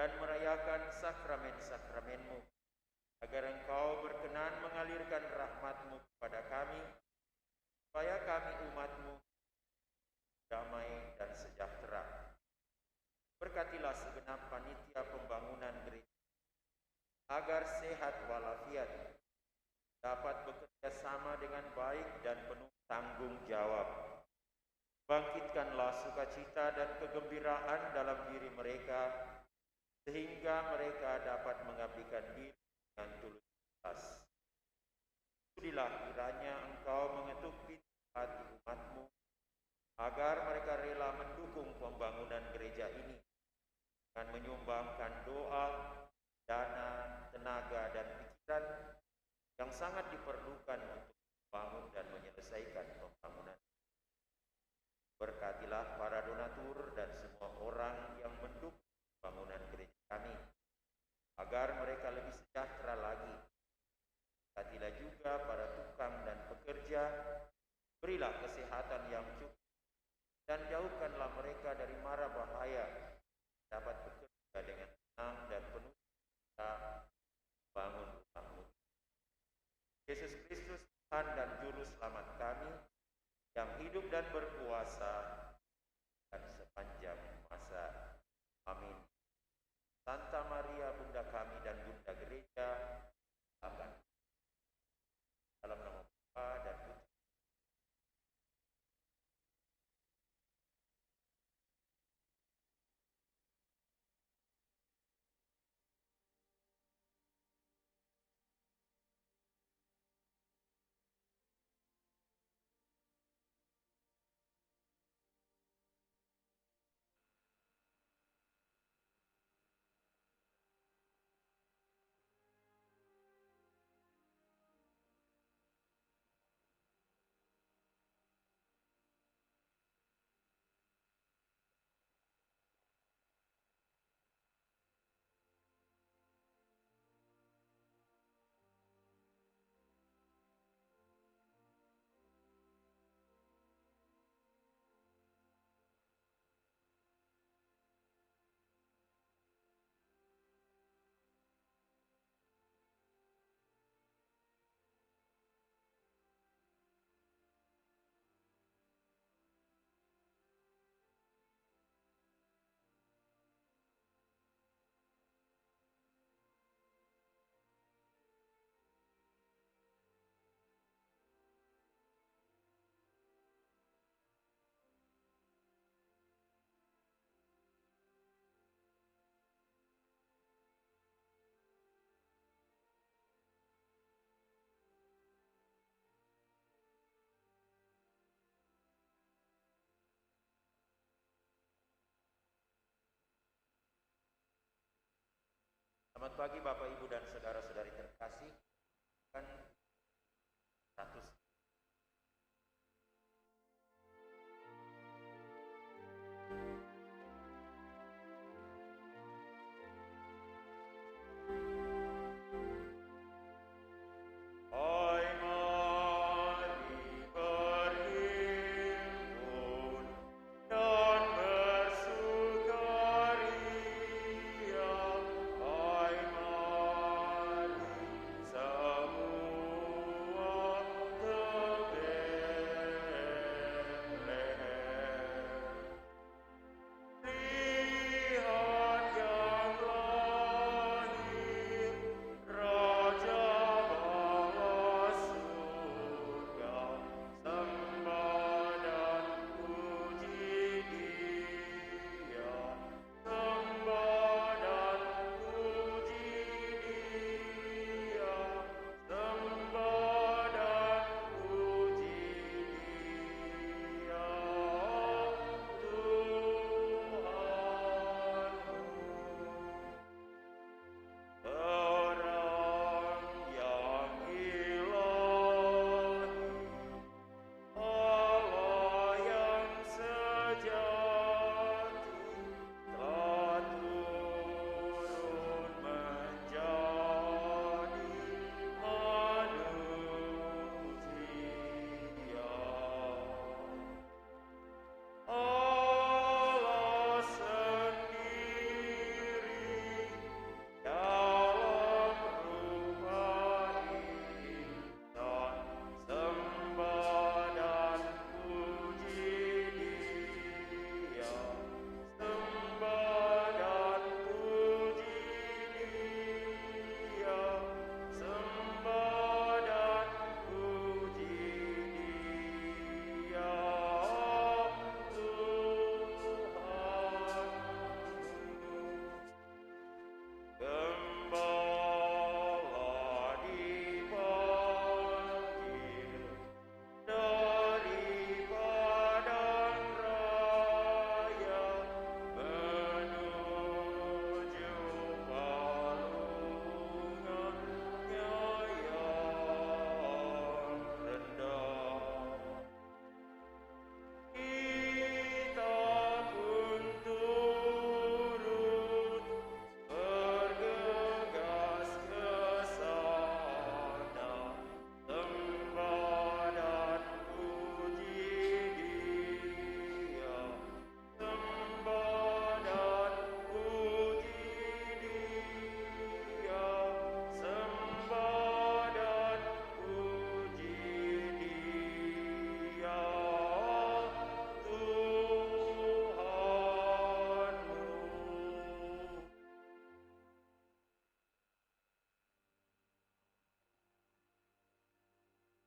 dan merayakan sakramen-sakramenmu, agar Engkau berkenan mengalirkan rahmat-Mu kepada kami, supaya kami umat-Mu damai dan sejahtera. Berkatilah segenap panitia pembangunan gereja, agar sehat walafiat, dapat bekerja sama dengan baik dan penuh tanggung jawab. Bangkitkanlah sukacita dan kegembiraan dalam diri mereka, sehingga mereka dapat mengabdikan diri dengan tulus ikhlas. Sudilah kiranya Engkau mengetuk pintu hati umat-Mu, agar mereka rela mendukung pembangunan gereja ini dengan menyumbangkan doa, dana, tenaga, dan pikiran yang sangat diperlukan untuk membangun dan menyelesaikan pembangunan. Berkatilah para donatur dan semua orang yang mendukung pembangunan gereja kami, agar mereka lebih sejahtera lagi. Berkatilah juga para tukang dan pekerja, berilah kesehatan yang cukup, dan jauhkanlah mereka dari mara bahaya, dapat bekerja dengan tenang dan penuh kita bangun rumah-Mu. Yesus Kristus, Tuhan dan Juru Selamat kami, yang hidup dan berkuasa dan sepanjang masa. Amin. Santa Maria, Bunda kami dan Bunda Gereja, akan dalam nama Bapa dan Putra. Selamat pagi Bapak, Ibu, dan saudara-saudari terkasih. Kan 100 Semua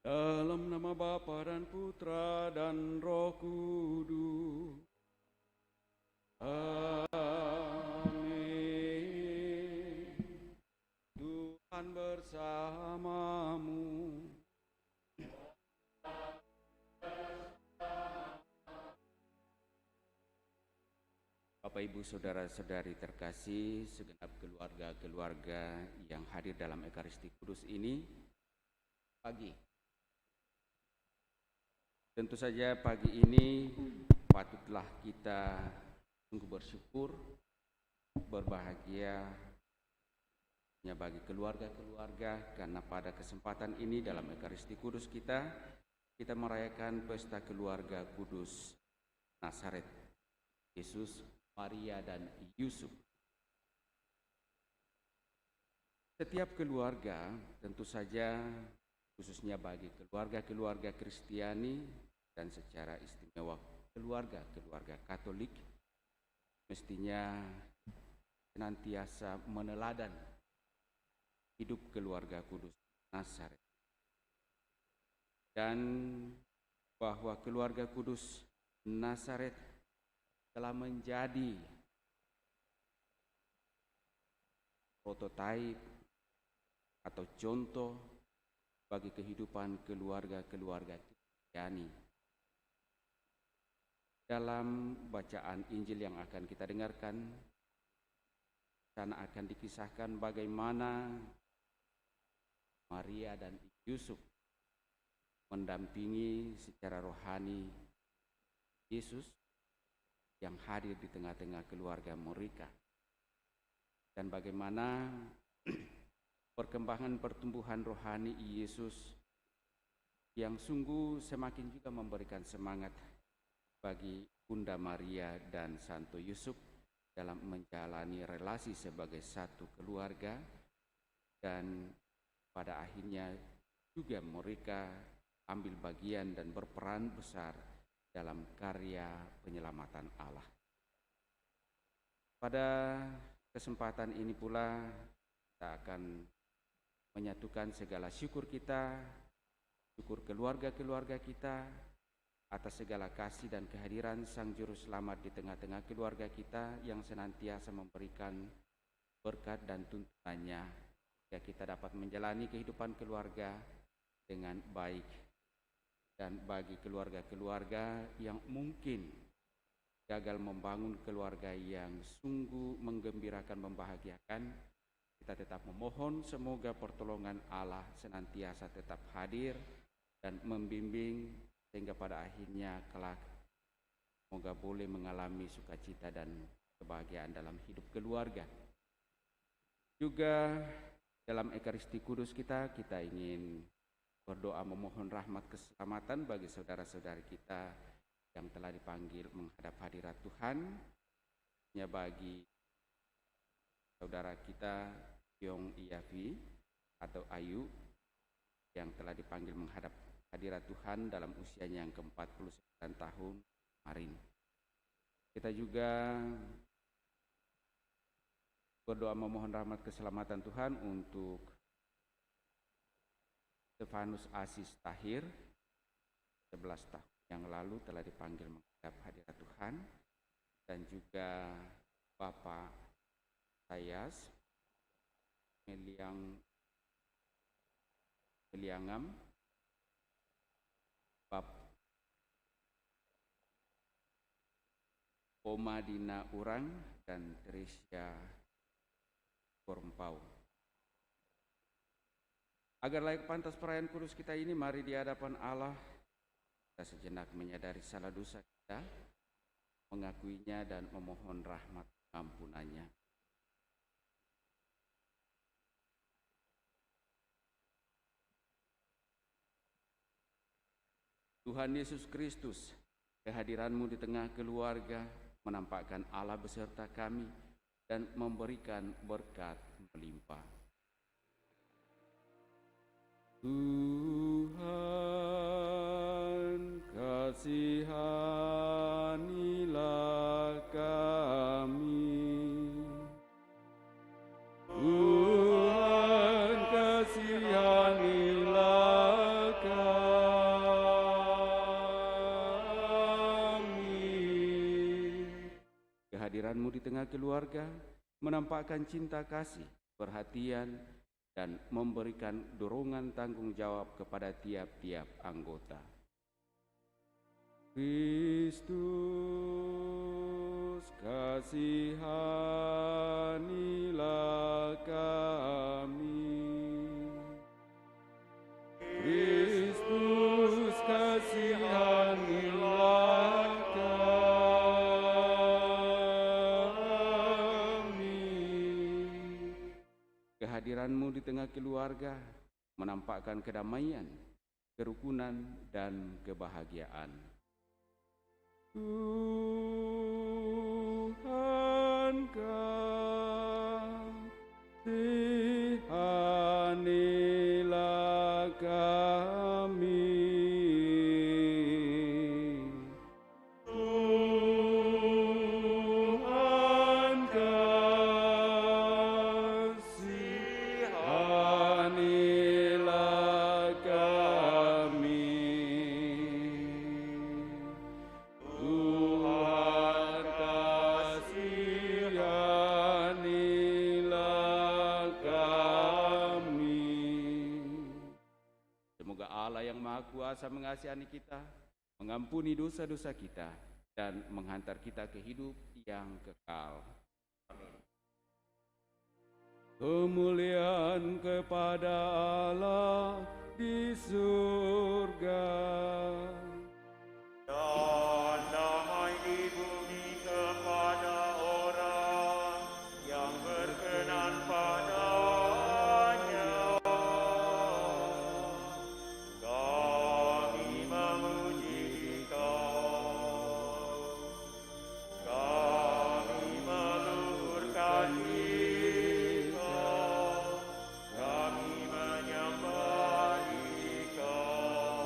Dalam nama Bapa dan Putra dan Roh Kudus. Amin. Tuhan bersamamu. Bapak, Ibu, Saudara-saudari terkasih, segenap keluarga-keluarga yang hadir dalam Ekaristi Kudus ini pagi. Tentu saja pagi ini patutlah kita sungguh bersyukur, berbahagia bagi keluarga-keluarga, karena pada kesempatan ini dalam Ekaristi Kudus kita merayakan pesta keluarga kudus Nazaret, Yesus, Maria, dan Yusuf. Setiap keluarga tentu saja, khususnya bagi keluarga-keluarga Kristiani dan secara istimewa keluarga-keluarga Katolik, mestinya senantiasa meneladan hidup keluarga kudus Nazaret, dan bahwa keluarga kudus Nazaret telah menjadi prototipe atau contoh bagi kehidupan keluarga-keluarga Kristiani. Dalam bacaan Injil yang akan kita dengarkan, sana akan dikisahkan bagaimana Maria dan Yusuf mendampingi secara rohani Yesus yang hadir di tengah-tengah keluarga mereka, dan bagaimana perkembangan pertumbuhan rohani Yesus yang sungguh semakin juga memberikan semangat bagi Bunda Maria dan Santo Yusuf dalam menjalani relasi sebagai satu keluarga, dan pada akhirnya juga mereka ambil bagian dan berperan besar dalam karya penyelamatan Allah. Pada kesempatan ini pula kita akan menyatukan segala syukur kita, syukur keluarga-keluarga kita atas segala kasih dan kehadiran Sang Juru Selamat di tengah-tengah keluarga kita yang senantiasa memberikan berkat dan tuntunannya, ya kita dapat menjalani kehidupan keluarga dengan baik. Dan bagi keluarga-keluarga yang mungkin gagal membangun keluarga yang sungguh menggembirakan, membahagiakan, kita tetap memohon semoga pertolongan Allah senantiasa tetap hadir dan membimbing, sehingga pada akhirnya kelak semoga boleh mengalami sukacita dan kebahagiaan dalam hidup keluarga. Juga dalam Ekaristi Kudus kita ingin berdoa memohon rahmat keselamatan bagi saudara-saudari kita yang telah dipanggil menghadap hadirat Tuhan, ya bagi saudara kita Yong Iavi atau Ayu yang telah dipanggil menghadap hadirat Tuhan dalam usianya yang ke-49 tahun kemarin. Kita juga berdoa memohon rahmat keselamatan Tuhan untuk Stefanus Asis Tahir, 11 tahun yang lalu telah dipanggil menghadap hadirat Tuhan, dan juga Bapak Sayas Meliangam, Oma Dina Urang, dan Teresia Kormpau. Agar layak pantas perayaan kudus kita ini, mari di hadapan Allah kita sejenak menyadari salah dosa kita, mengakuinya dan memohon rahmat ampunannya. Tuhan Yesus Kristus, kehadiran-Mu di tengah keluarga menampakkan Allah beserta kami dan memberikan berkat melimpah. Tuhan, kasihanilah kami. Tuhan, kasihanilah kami. Kehadiran-Mu di tengah keluarga menampakkan cinta kasih, perhatian, dan memberikan dorongan tanggung jawab kepada tiap-tiap anggota. Kristus, kasihanilah kami. Kristus, kasihanilah kami. Kehadiran-Mu di tengah keluarga menampakkan kedamaian, kerukunan, dan kebahagiaan. Tuhan, kasihanilah kami. Tuhan, kasihanilah kami. Tuhan, kasihanilah kami. Semoga Allah yang Maha Kuasa mengasihani kita, mengampuni dosa-dosa kita, dan menghantar kita ke hidup yang kekal. Amin. Kemuliaan kepada Allah di surga. Dan damai di bumi kepada orang yang berkenan padanya. Kami memuji Dikau, kami meluhurkan Dikau, kami menyembah Dikau.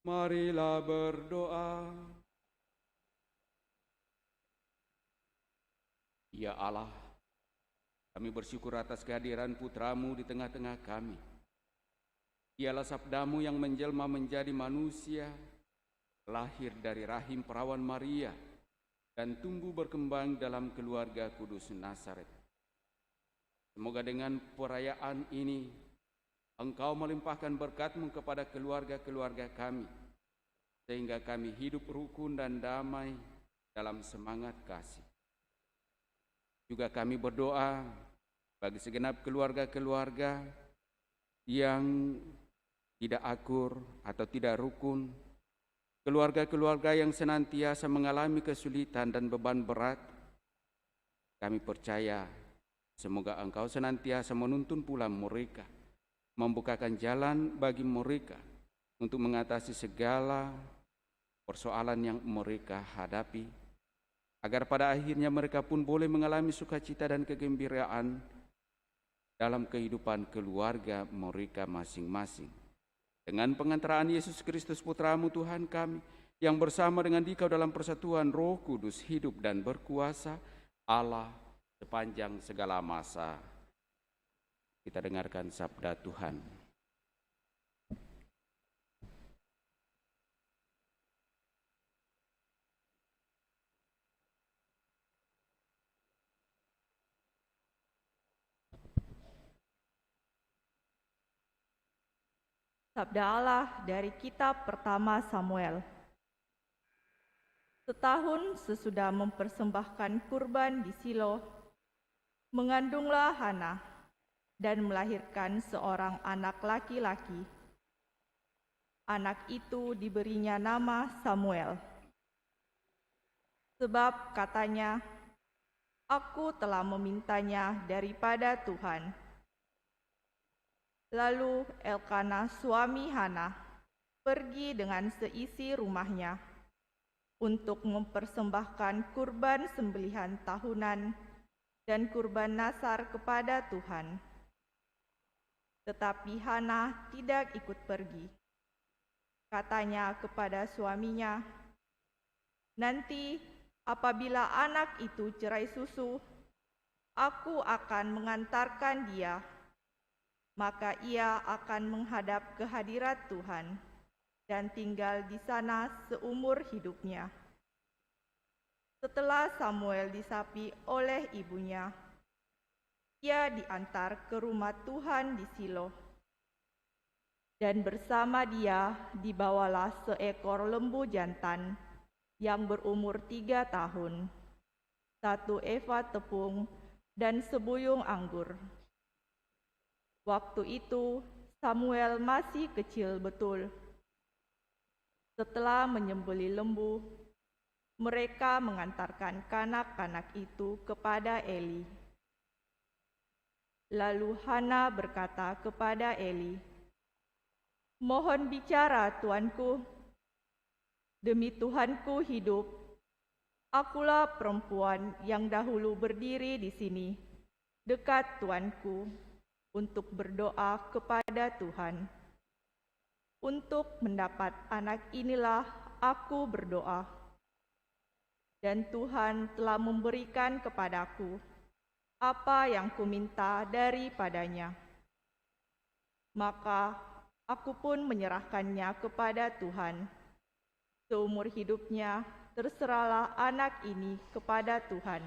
Marilah berdoa. Ya Allah, kami bersyukur atas kehadiran Putra-Mu di tengah-tengah kami. Ialah sabda-Mu yang menjelma menjadi manusia, lahir dari rahim perawan Maria, dan tumbuh berkembang dalam keluarga kudus Nazaret. Semoga dengan perayaan ini, Engkau melimpahkan berkat-Mu kepada keluarga-keluarga kami, sehingga kami hidup rukun dan damai dalam semangat kasih. Juga kami berdoa bagi segenap keluarga-keluarga yang tidak akur atau tidak rukun, keluarga-keluarga yang senantiasa mengalami kesulitan dan beban berat. Kami percaya semoga Engkau senantiasa menuntun pula mereka, membukakan jalan bagi mereka untuk mengatasi segala persoalan yang mereka hadapi, agar pada akhirnya mereka pun boleh mengalami sukacita dan kegembiraan dalam kehidupan keluarga mereka masing-masing. Dengan pengantaraan Yesus Kristus Putra-Mu Tuhan kami, yang bersama dengan Dikau dalam persatuan Roh Kudus hidup dan berkuasa Allah sepanjang segala masa. Kita dengarkan sabda Tuhan. Sabda Allah dari kitab pertama Samuel. Setahun sesudah mempersembahkan kurban di Silo, mengandunglah Hana dan melahirkan seorang anak laki-laki. Anak itu diberinya nama Samuel. Sebab katanya, "Aku telah memintanya daripada Tuhan." Lalu Elkana suami Hana pergi dengan seisi rumahnya untuk mempersembahkan kurban sembelihan tahunan dan kurban Nazar kepada Tuhan. Tetapi Hana tidak ikut pergi. Katanya kepada suaminya, "Nanti apabila anak itu cerai susu, aku akan mengantarkan dia. Maka ia akan menghadap ke hadirat Tuhan dan tinggal di sana seumur hidupnya." Setelah Samuel disapi oleh ibunya, ia diantar ke rumah Tuhan di Silo. Dan bersama dia dibawalah seekor lembu jantan yang berumur 3 tahun, 1 eva tepung, dan sebuyung anggur. Waktu itu Samuel masih kecil betul. Setelah menyembelih lembu, mereka mengantarkan kanak-kanak itu kepada Eli. Lalu Hana berkata kepada Eli, "Mohon bicara, Tuanku. Demi Tuhanku hidup, akulah perempuan yang dahulu berdiri di sini, dekat Tuanku, untuk berdoa kepada Tuhan. Untuk mendapat anak inilah aku berdoa. Dan Tuhan telah memberikan kepadaku apa yang kuminta daripadanya. Maka aku pun menyerahkannya kepada Tuhan. Seumur hidupnya terserahlah anak ini kepada Tuhan."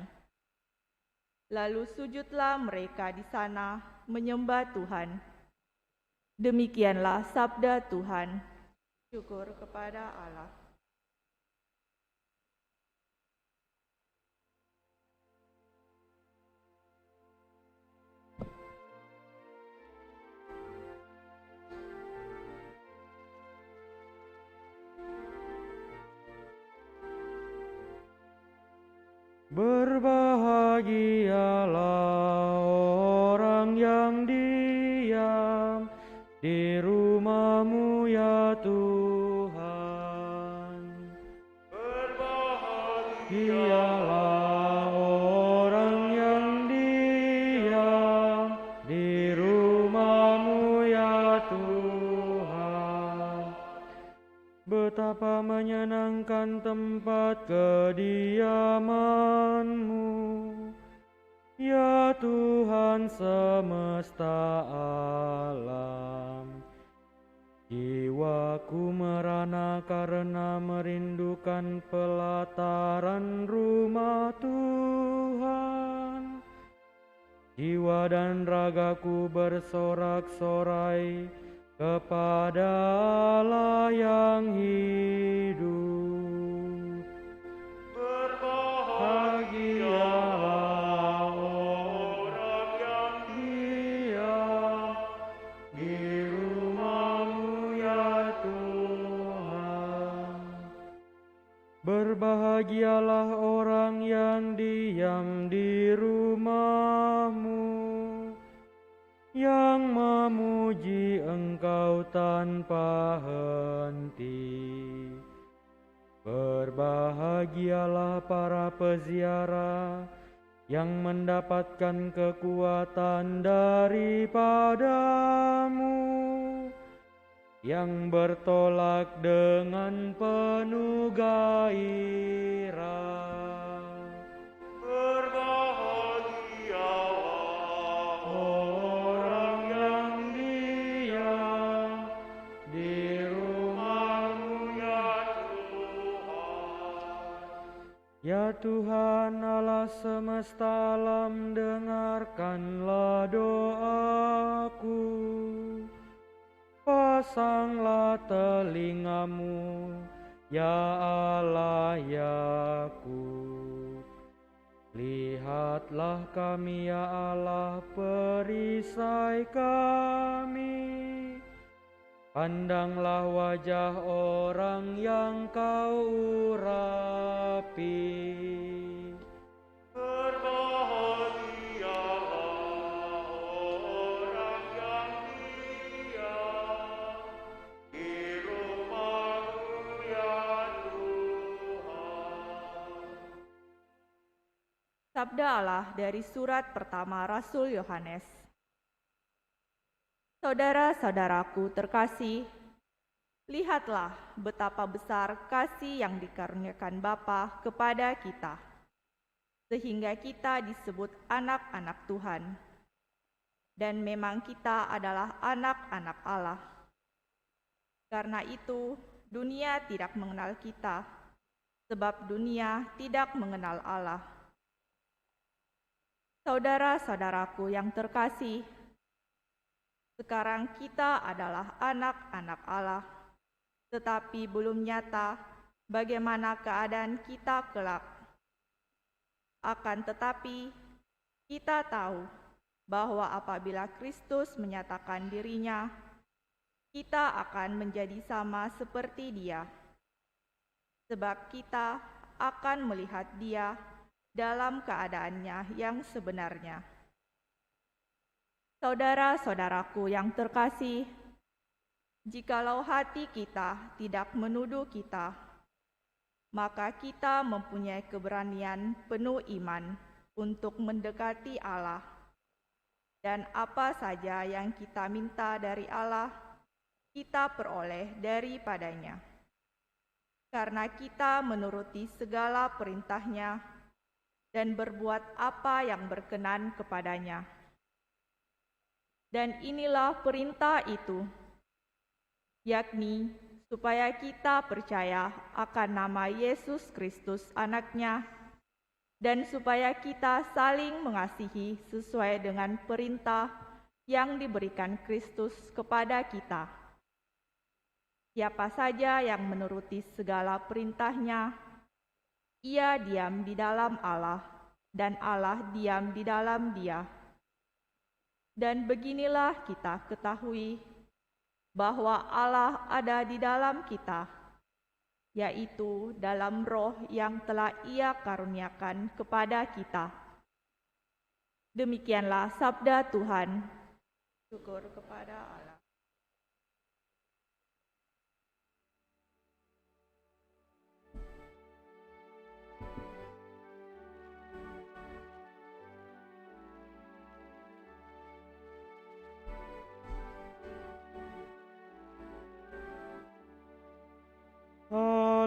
Lalu sujudlah mereka di sana menyembah Tuhan. Demikianlah sabda Tuhan. Syukur kepada Allah. Berbahagialah orang yang diam di rumah-Mu ya Tuhan. Berbahagialah orang yang diam di rumah-Mu ya Tuhan. betapa menyenangkan tempat kediaman-Mu, ya Tuhan semesta alam. Jiwaku merana karena merindukan pelataran rumah Tuhan. Jiwa dan ragaku bersorak-sorai kepada Allah yang hidup. Berbahagialah orang yang diam di rumah-Mu, ya Tuhan. Berbahagialah orang yang diam di rumah-Mu, yang memuji Engkau tanpa henti. Berbahagialah para peziarah yang mendapatkan kekuatan daripada-Mu, yang bertolak dengan penuh gairah. Berbahagialah orang yang diam di rumah-Mu, ya Tuhan. Ya Tuhan Allah semesta alam, dengarkanlah doaku. Pasanglah telinga-Mu, ya Allah Yakub. Lihatlah kami, ya Allah, perisai kami. Pandanglah wajah orang yang Kau urapi. Berbahagialah orang yang diam di rumah-Mu, ya Tuhan. Sabda Allah dari surat pertama Rasul Yohanes. Saudara-saudaraku terkasih, lihatlah betapa besar kasih yang dikaruniakan Bapa kepada kita, sehingga kita disebut anak-anak Tuhan. Dan memang kita adalah anak-anak Allah. Karena itu, dunia tidak mengenal kita, sebab dunia tidak mengenal Allah. Saudara-saudaraku yang terkasih, sekarang kita adalah anak-anak Allah, tetapi belum nyata bagaimana keadaan kita kelak. Akan tetapi, kita tahu bahwa apabila Kristus menyatakan dirinya, kita akan menjadi sama seperti Dia, sebab kita akan melihat Dia dalam keadaannya yang sebenarnya. Saudara-saudaraku yang terkasih, jikalau hati kita tidak menuduh kita, maka kita mempunyai keberanian penuh iman untuk mendekati Allah, dan apa saja yang kita minta dari Allah, kita peroleh daripadanya. Karena kita menuruti segala perintah-Nya dan berbuat apa yang berkenan kepadanya. Dan inilah perintah itu, yakni supaya kita percaya akan nama Yesus Kristus Anak-Nya, dan supaya kita saling mengasihi sesuai dengan perintah yang diberikan Kristus kepada kita. Siapa saja yang menuruti segala perintah-Nya, ia diam di dalam Allah, dan Allah diam di dalam Dia. Dan beginilah kita ketahui bahwa Allah ada di dalam kita, yaitu dalam Roh yang telah Ia karuniakan kepada kita. Demikianlah sabda Tuhan. Syukur kepada Allah.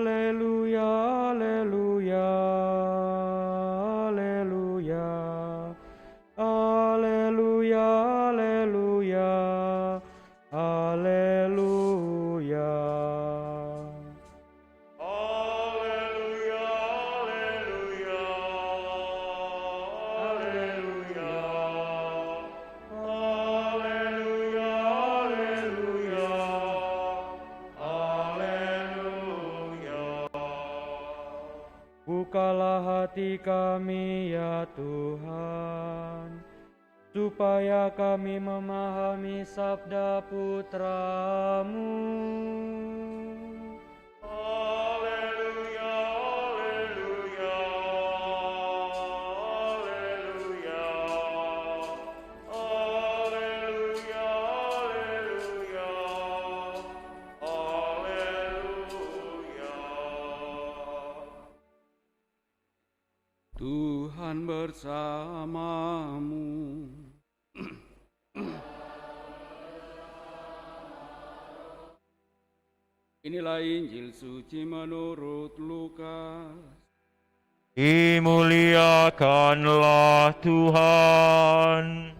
Haleluya, haleluya, haleluya. Haleluya, haleluya, haleluya. Haleluya, haleluya, haleluya. Haleluya, haleluya, haleluya. Bukalah hati kami ya Tuhan, supaya kami memahami sabda Putra-Mu. Haleluya, haleluya, haleluya. Haleluya, haleluya, haleluya. Tuhan bersamamu. Inilah Injil suci menurut Lukas. Dimuliakanlah Tuhan.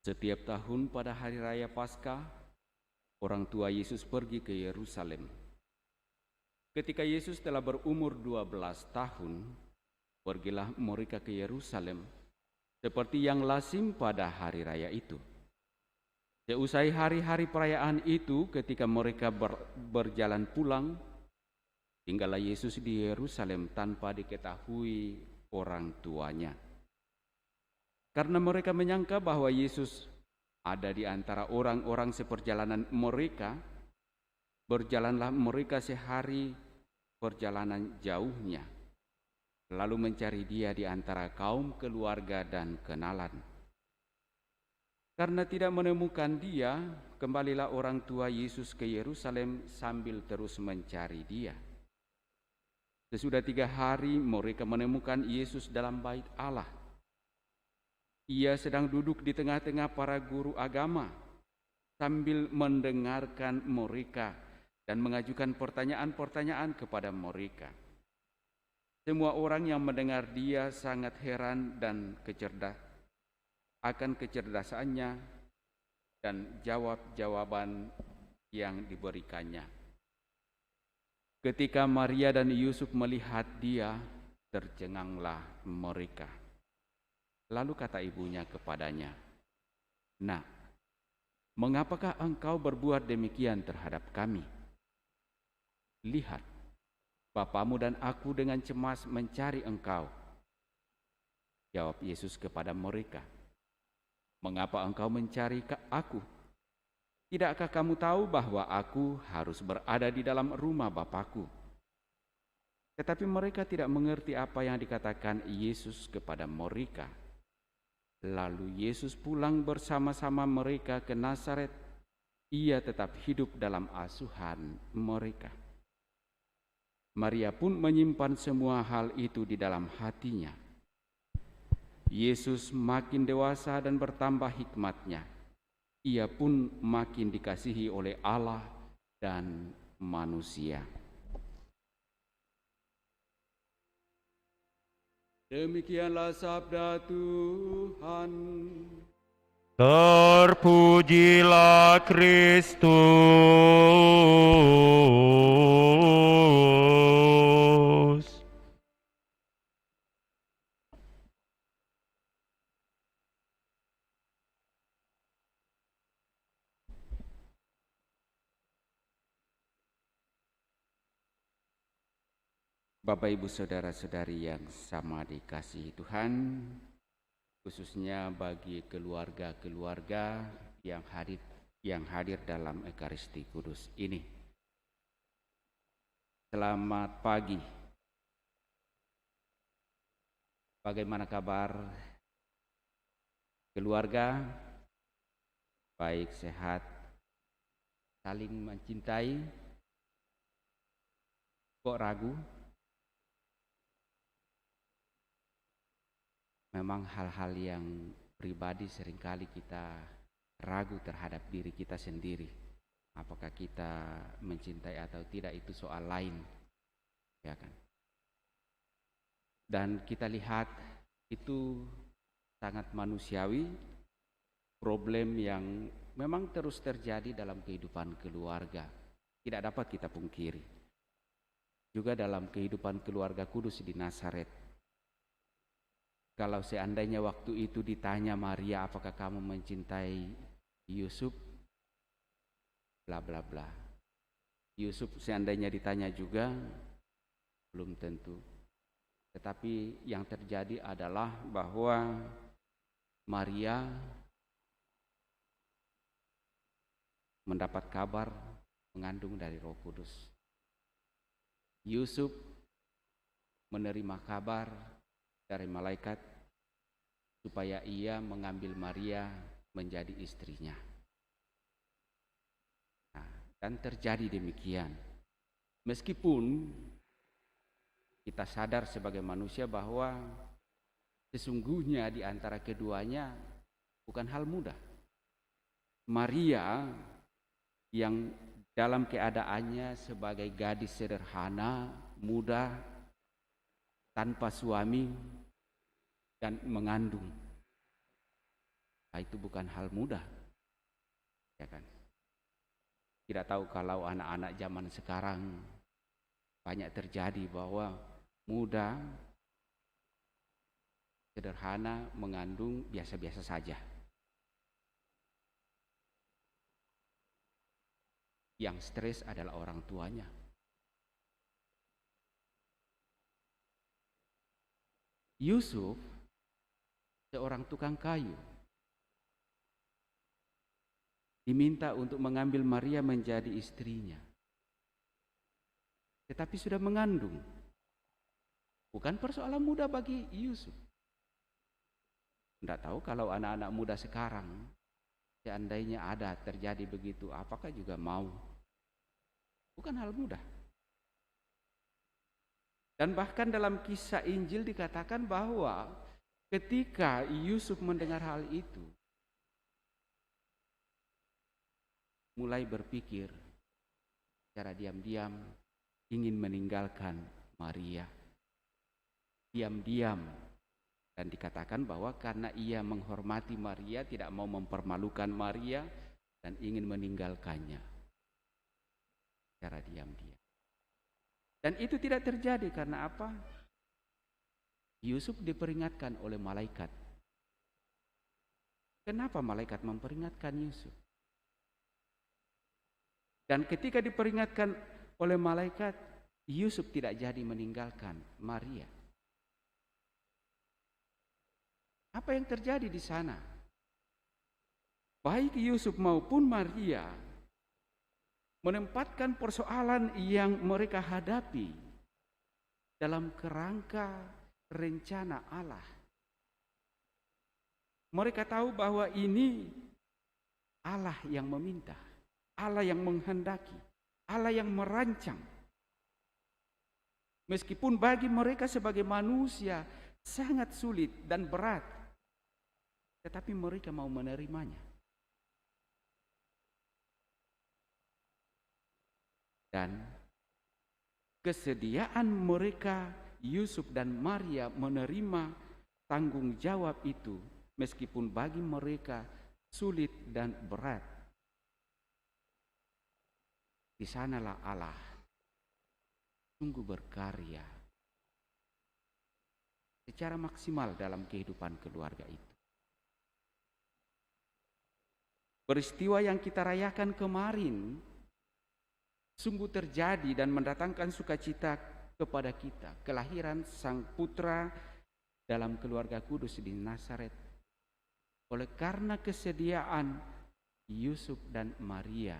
Setiap tahun pada hari raya Paskah, orang tua Yesus pergi ke Yerusalem. Ketika Yesus telah berumur 12 tahun, pergilah mereka ke Yerusalem, seperti yang lazim pada hari raya itu. Seusai hari-hari perayaan itu, ketika mereka berjalan pulang, tinggallah Yesus di Yerusalem tanpa diketahui orang tuanya. Karena mereka menyangka bahwa Yesus ada di antara orang-orang seperjalanan mereka, berjalanlah mereka sehari perjalanan jauhnya, lalu mencari dia di antara kaum keluarga dan kenalan. Karena tidak menemukan dia, kembalilah orang tua Yesus ke Yerusalem sambil terus mencari dia. Sesudah 3 hari mereka menemukan Yesus dalam bait Allah. Ia sedang duduk di tengah-tengah para guru agama sambil mendengarkan mereka dan mengajukan pertanyaan-pertanyaan kepada mereka. Semua orang yang mendengar dia sangat heran dan akan kecerdasannya dan jawab-jawaban yang diberikannya. Ketika Maria dan Yusuf melihat dia, tercenganglah mereka. Lalu kata ibunya kepadanya, "Nak, mengapakah engkau berbuat demikian terhadap kami? Lihat, bapamu dan aku dengan cemas mencari engkau." Jawab Yesus kepada mereka, "Mengapa engkau mencari aku? Tidakkah kamu tahu bahwa aku harus berada di dalam rumah Bapakku?" Tetapi mereka tidak mengerti apa yang dikatakan Yesus kepada mereka. Lalu Yesus pulang bersama-sama mereka ke Nazaret. Ia tetap hidup dalam asuhan mereka. Maria pun menyimpan semua hal itu di dalam hatinya. Yesus makin dewasa dan bertambah hikmatnya. Ia pun makin dikasihi oleh Allah dan manusia. Demikianlah sabda Tuhan. Terpujilah Kristus. Bapak, Ibu, Saudara-saudari yang sama dikasihi Tuhan, khususnya bagi keluarga-keluarga yang hadir dalam Ekaristi Kudus ini. Selamat pagi. Bagaimana kabar keluarga? Baik, sehat. saling mencintai, kok ragu? Memang hal-hal yang pribadi seringkali kita ragu terhadap diri kita sendiri. Apakah kita mencintai atau tidak itu soal lain, ya kan? Dan kita lihat itu sangat manusiawi, problem yang memang terus terjadi dalam kehidupan keluarga. Tidak dapat kita pungkiri. Juga dalam kehidupan keluarga kudus di Nazaret. Kalau seandainya waktu itu ditanya Maria, apakah kamu mencintai Yusuf? Bla bla bla. Yusuf seandainya ditanya juga, belum tentu. Tetapi yang terjadi adalah bahwa Maria mendapat kabar mengandung dari Roh Kudus. Yusuf menerima kabar dari malaikat supaya ia mengambil Maria menjadi istrinya. Nah, dan terjadi demikian. Meskipun kita sadar sebagai manusia bahwa sesungguhnya di antara keduanya bukan hal mudah. Maria yang dalam keadaannya sebagai gadis sederhana, muda, tanpa suami dan mengandung. Nah, itu bukan hal mudah. Ya kan? Tidak tahu kalau anak-anak zaman sekarang banyak terjadi bahwa muda, sederhana, mengandung biasa-biasa saja. Yang stres adalah orang tuanya. Yusuf seorang tukang kayu diminta untuk mengambil Maria menjadi istrinya, tetapi sudah mengandung. Bukan persoalan mudah bagi Yusuf. Tidak tahu kalau anak-anak muda sekarang seandainya ada terjadi begitu, apakah juga mau? Bukan hal mudah. Dan bahkan dalam kisah Injil dikatakan bahwa ketika Yusuf mendengar hal itu, mulai berpikir secara diam-diam ingin meninggalkan Maria. Diam-diam. Dan dikatakan bahwa karena ia menghormati Maria, tidak mau mempermalukan Maria, dan ingin meninggalkannya secara diam-diam. Dan itu tidak terjadi karena apa? Yusuf diperingatkan oleh malaikat. Kenapa malaikat memperingatkan Yusuf? Dan ketika diperingatkan oleh malaikat, Yusuf tidak jadi meninggalkan Maria. Apa yang terjadi di sana? Baik Yusuf maupun Maria menempatkan persoalan yang mereka hadapi dalam kerangka rencana Allah. Mereka tahu bahwa ini Allah yang meminta, Allah yang menghendaki, Allah yang merancang. Meskipun bagi mereka sebagai manusia sangat sulit dan berat, tetapi mereka mau menerimanya. Dan kesediaan mereka, Yusuf dan Maria, menerima tanggung jawab itu, meskipun bagi mereka sulit dan berat. Di sanalah Allah sungguh berkarya secara maksimal dalam kehidupan keluarga itu. Peristiwa yang kita rayakan kemarin sungguh terjadi dan mendatangkan sukacita kepada kita. Kelahiran Sang Putra dalam keluarga kudus di Nazaret. Oleh karena kesediaan Yusuf dan Maria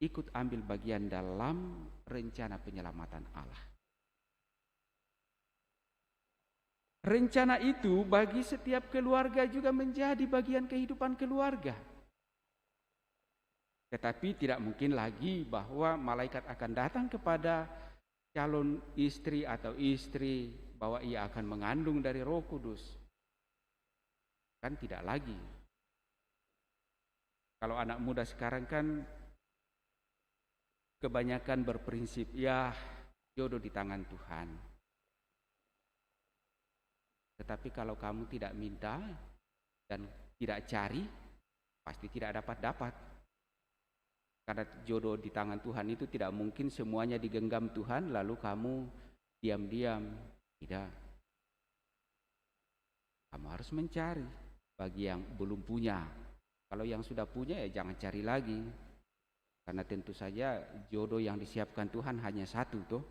ikut ambil bagian dalam rencana penyelamatan Allah. Rencana itu bagi setiap keluarga juga menjadi bagian kehidupan keluarga. Tetapi tidak mungkin lagi bahwa malaikat akan datang kepada calon istri atau istri bahwa ia akan mengandung dari Roh Kudus. Kan tidak lagi. Kalau anak muda sekarang kan kebanyakan berprinsip, ya jodoh di tangan Tuhan. Tetapi kalau kamu tidak minta dan tidak cari, pasti tidak dapat. Karena jodoh di tangan Tuhan itu tidak mungkin semuanya digenggam Tuhan lalu kamu diam-diam. Tidak. Kamu harus mencari bagi yang belum punya. Kalau yang sudah punya ya jangan cari lagi. Karena tentu saja jodoh yang disiapkan Tuhan hanya satu toh.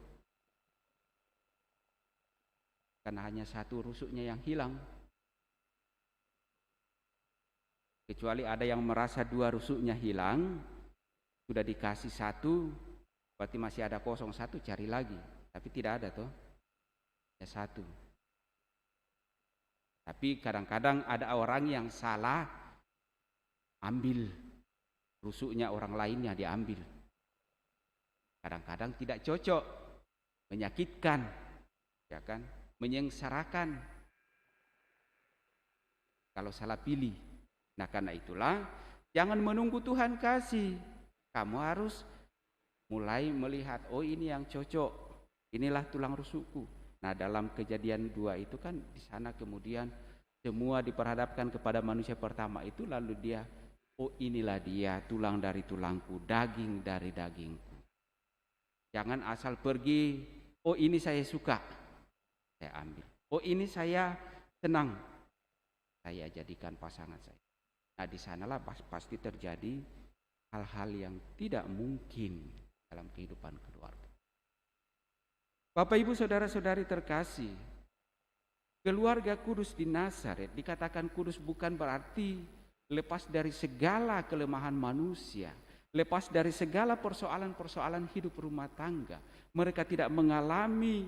Karena hanya satu rusuknya yang hilang. Kecuali ada yang merasa dua rusuknya hilang, sudah dikasih satu, berarti masih ada kosong satu, cari lagi. Tapi tidak ada toh, ya satu. Tapi kadang-kadang ada orang yang salah ambil rusuknya orang lainnya diambil. Kadang-kadang tidak cocok, menyakitkan, ya kan, menyengsarakan. Kalau salah pilih. Nah karena itulah jangan menunggu Tuhan kasih. Kamu harus mulai melihat, oh ini yang cocok, inilah tulang rusukku. Nah dalam Kejadian 2 itu kan di sana kemudian semua diperhadapkan kepada manusia pertama itu, lalu dia, oh inilah dia, tulang dari tulangku, daging dari dagingku. Jangan asal pergi, oh ini saya suka, saya ambil. Oh ini saya senang, saya jadikan pasangan saya. Nah di sanalah pasti terjadi hal-hal yang tidak mungkin dalam kehidupan keluarga. Bapak Ibu saudara-saudari terkasih, keluarga kudus di Nazaret dikatakan kudus bukan berarti lepas dari segala kelemahan manusia, lepas dari segala persoalan-persoalan hidup rumah tangga. Mereka tidak mengalami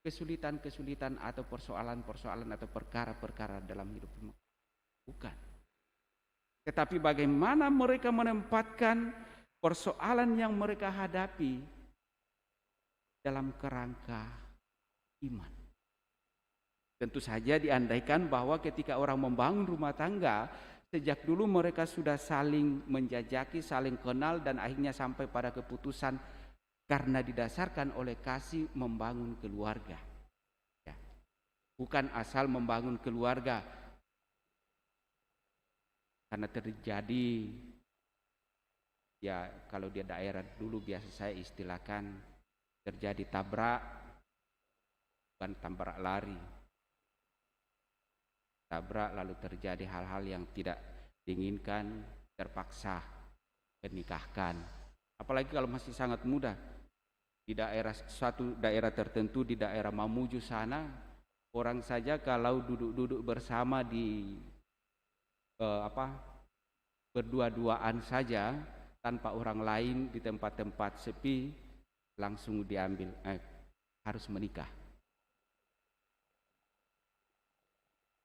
kesulitan-kesulitan atau persoalan-persoalan atau perkara-perkara dalam hidup rumah. Bukan. Tetapi bagaimana mereka menempatkan persoalan yang mereka hadapi dalam kerangka iman. Tentu saja diandaikan bahwa ketika orang membangun rumah tangga, sejak dulu mereka sudah saling menjajaki, saling kenal, dan akhirnya sampai pada keputusan karena didasarkan oleh kasih membangun keluarga. Ya. Bukan asal membangun keluarga karena terjadi, ya kalau di daerah dulu biasa saya istilahkan terjadi tabrak, bukan tabrak lari. Tabrak lalu terjadi hal-hal yang tidak diinginkan, terpaksa menikahkan. Apalagi kalau masih sangat muda. Di suatu daerah tertentu di daerah Mamuju sana, orang saja kalau duduk-duduk bersama di berdua-duaan saja tanpa orang lain di tempat-tempat sepi, langsung diambil harus menikah.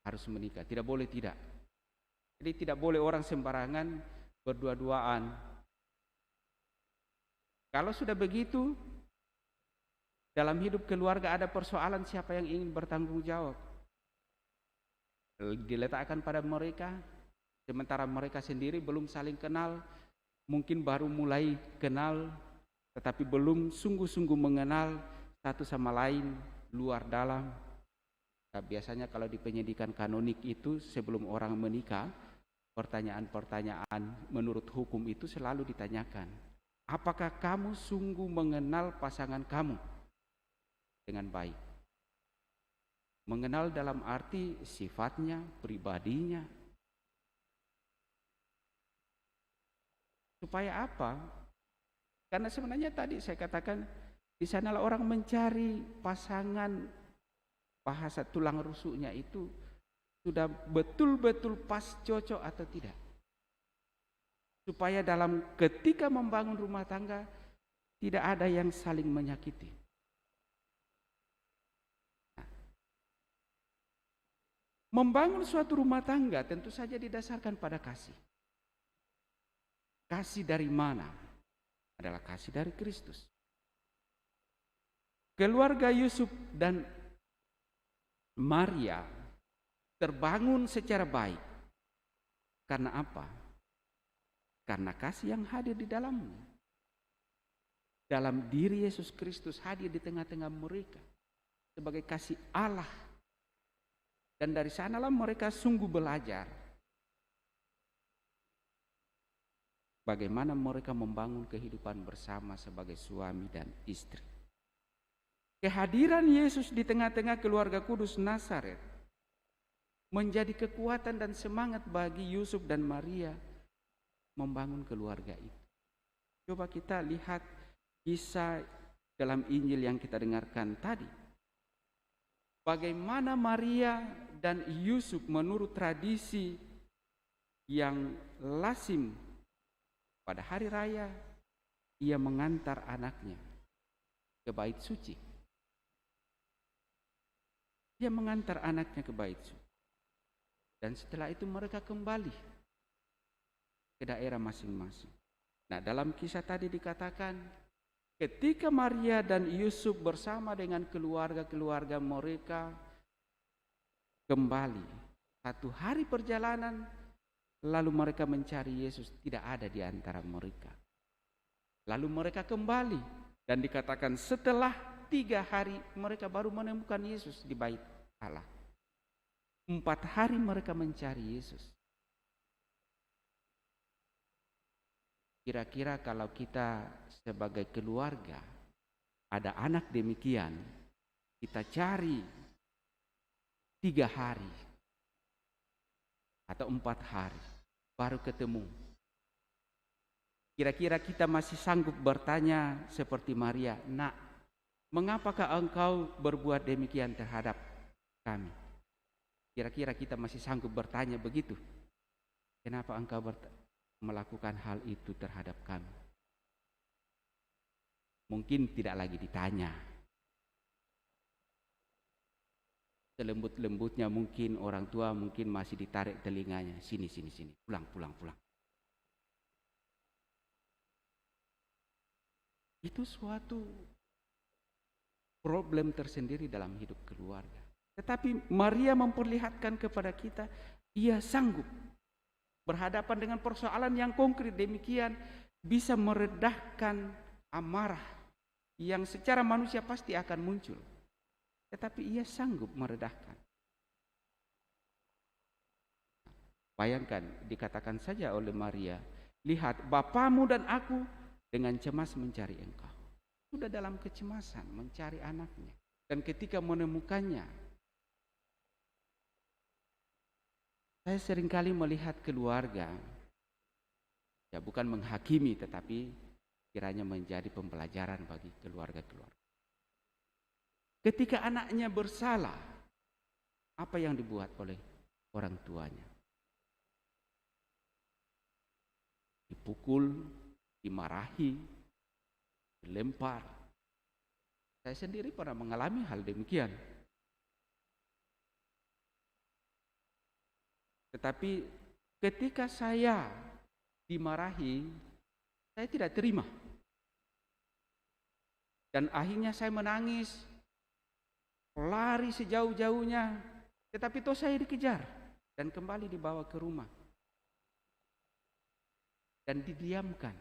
Harus menikah, tidak boleh tidak. Jadi tidak boleh orang sembarangan berdua-duaan. Kalau sudah begitu, dalam hidup keluarga ada persoalan, siapa yang ingin bertanggung jawab? Diletakkan pada mereka, sementara mereka sendiri belum saling kenal, mungkin baru mulai kenal, tetapi belum sungguh-sungguh mengenal satu sama lain, luar dalam. Nah, biasanya kalau di penyidikan kanonik itu sebelum orang menikah, pertanyaan-pertanyaan menurut hukum itu selalu ditanyakan. Apakah kamu sungguh mengenal pasangan kamu dengan baik? Mengenal dalam arti sifatnya, pribadinya. Supaya apa? Karena sebenarnya tadi saya katakan di sanalah orang mencari pasangan, bahasa tulang rusuknya itu sudah betul-betul pas, cocok atau tidak. Supaya dalam ketika membangun rumah tangga tidak ada yang saling menyakiti. Nah, membangun suatu rumah tangga tentu saja didasarkan pada kasih. Kasih dari mana? Adalah kasih dari Kristus. Keluarga Yusuf dan Maria terbangun secara baik. Karena apa? Karena kasih yang hadir di dalamnya. Dalam diri Yesus Kristus hadir di tengah-tengah mereka sebagai kasih Allah. Dan dari sanalah mereka sungguh belajar bagaimana mereka membangun kehidupan bersama sebagai suami dan istri. Kehadiran Yesus di tengah-tengah keluarga kudus Nazaret menjadi kekuatan dan semangat bagi Yusuf dan Maria membangun keluarga itu. Coba kita lihat kisah dalam Injil yang kita dengarkan tadi. Bagaimana Maria dan Yusuf menurut tradisi yang lazim pada hari raya, ia mengantar anaknya ke bait suci. Dia mengantar anaknya ke bait suci. Dan setelah itu mereka kembali ke daerah masing-masing. Nah, dalam kisah tadi dikatakan ketika Maria dan Yusuf bersama dengan keluarga-keluarga mereka kembali satu hari perjalanan, lalu mereka mencari Yesus, tidak ada di antara mereka. Lalu mereka kembali dan dikatakan setelah 3 hari mereka baru menemukan Yesus di bait Allah. 4 hari mereka mencari Yesus. Kira-kira kalau kita sebagai keluarga ada anak demikian, kita cari 3 hari atau 4 hari baru ketemu. Kira-kira kita masih sanggup bertanya seperti Maria, "Nak, mengapakah engkau berbuat demikian terhadap kami?" Kira-kira kita masih sanggup bertanya begitu? Kenapa engkau melakukan hal itu terhadap kami? Mungkin tidak lagi ditanya. Selembut-lembutnya mungkin orang tua mungkin masih ditarik telinganya. Sini, pulang. Itu suatu problem tersendiri dalam hidup keluarga. Tetapi Maria memperlihatkan kepada kita, ia sanggup berhadapan dengan persoalan yang konkret demikian, bisa meredahkan amarah yang secara manusia pasti akan muncul. Tetapi ia sanggup meredahkan. Bayangkan, dikatakan saja oleh Maria, "Lihat, bapamu dan aku dengan cemas mencari engkau." Sudah dalam kecemasan mencari anaknya. Dan ketika menemukannya, saya seringkali melihat keluarga, ya bukan menghakimi tetapi kiranya menjadi pembelajaran bagi keluarga-keluarga. Ketika anaknya bersalah, apa yang dibuat oleh orang tuanya? Dipukul, dimarahi, dilempar. Saya sendiri pernah mengalami hal demikian. Tetapi ketika saya dimarahi, saya tidak terima. Dan akhirnya saya menangis, lari sejauh-jauhnya, tetapi toh saya dikejar dan kembali dibawa ke rumah. Dan didiamkan.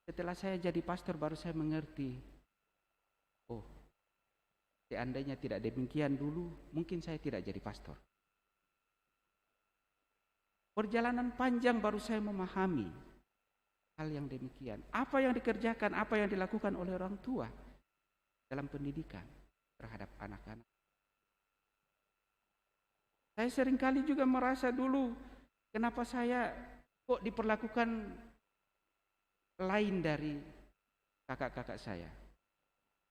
Setelah saya jadi pastor baru saya mengerti, oh, seandainya tidak demikian dulu, mungkin saya tidak jadi pastor. Perjalanan panjang baru saya memahami hal yang demikian. Apa yang dikerjakan, apa yang dilakukan oleh orang tua dalam pendidikan terhadap anak-anak. Saya seringkali juga merasa dulu, kenapa saya kok diperlakukan lain dari kakak-kakak saya.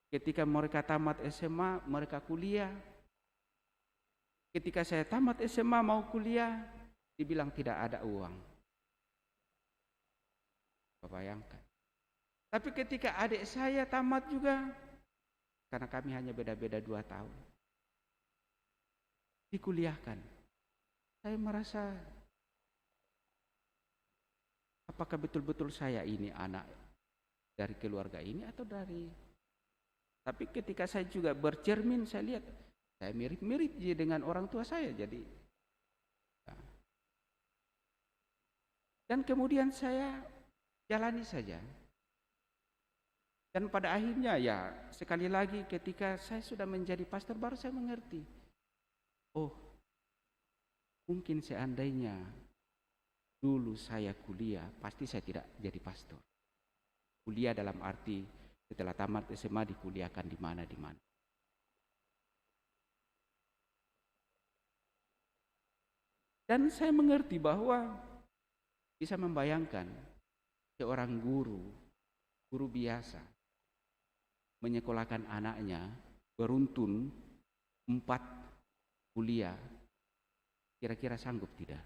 Ketika mereka tamat SMA, mereka kuliah. Ketika saya tamat SMA mau kuliah, dibilang tidak ada uang. Bayangkan. Tapi ketika adik saya tamat juga, karena kami hanya beda-beda 2 tahun, dikuliahkan. Saya merasa apakah betul-betul saya ini anak dari keluarga ini atau dari. Tapi ketika saya juga bercermin, saya lihat saya mirip-mirip dengan orang tua saya. Jadi dan kemudian saya jalani saja. Dan pada akhirnya ya sekali lagi ketika saya sudah menjadi pastor baru saya mengerti. Oh, mungkin seandainya dulu saya kuliah, pasti saya tidak jadi pastor. Kuliah dalam arti setelah tamat SMA dikuliahkan di mana. Dan saya mengerti bahwa bisa membayangkan seorang guru biasa menyekolahkan anaknya beruntun 4 kuliah, kira-kira sanggup tidak?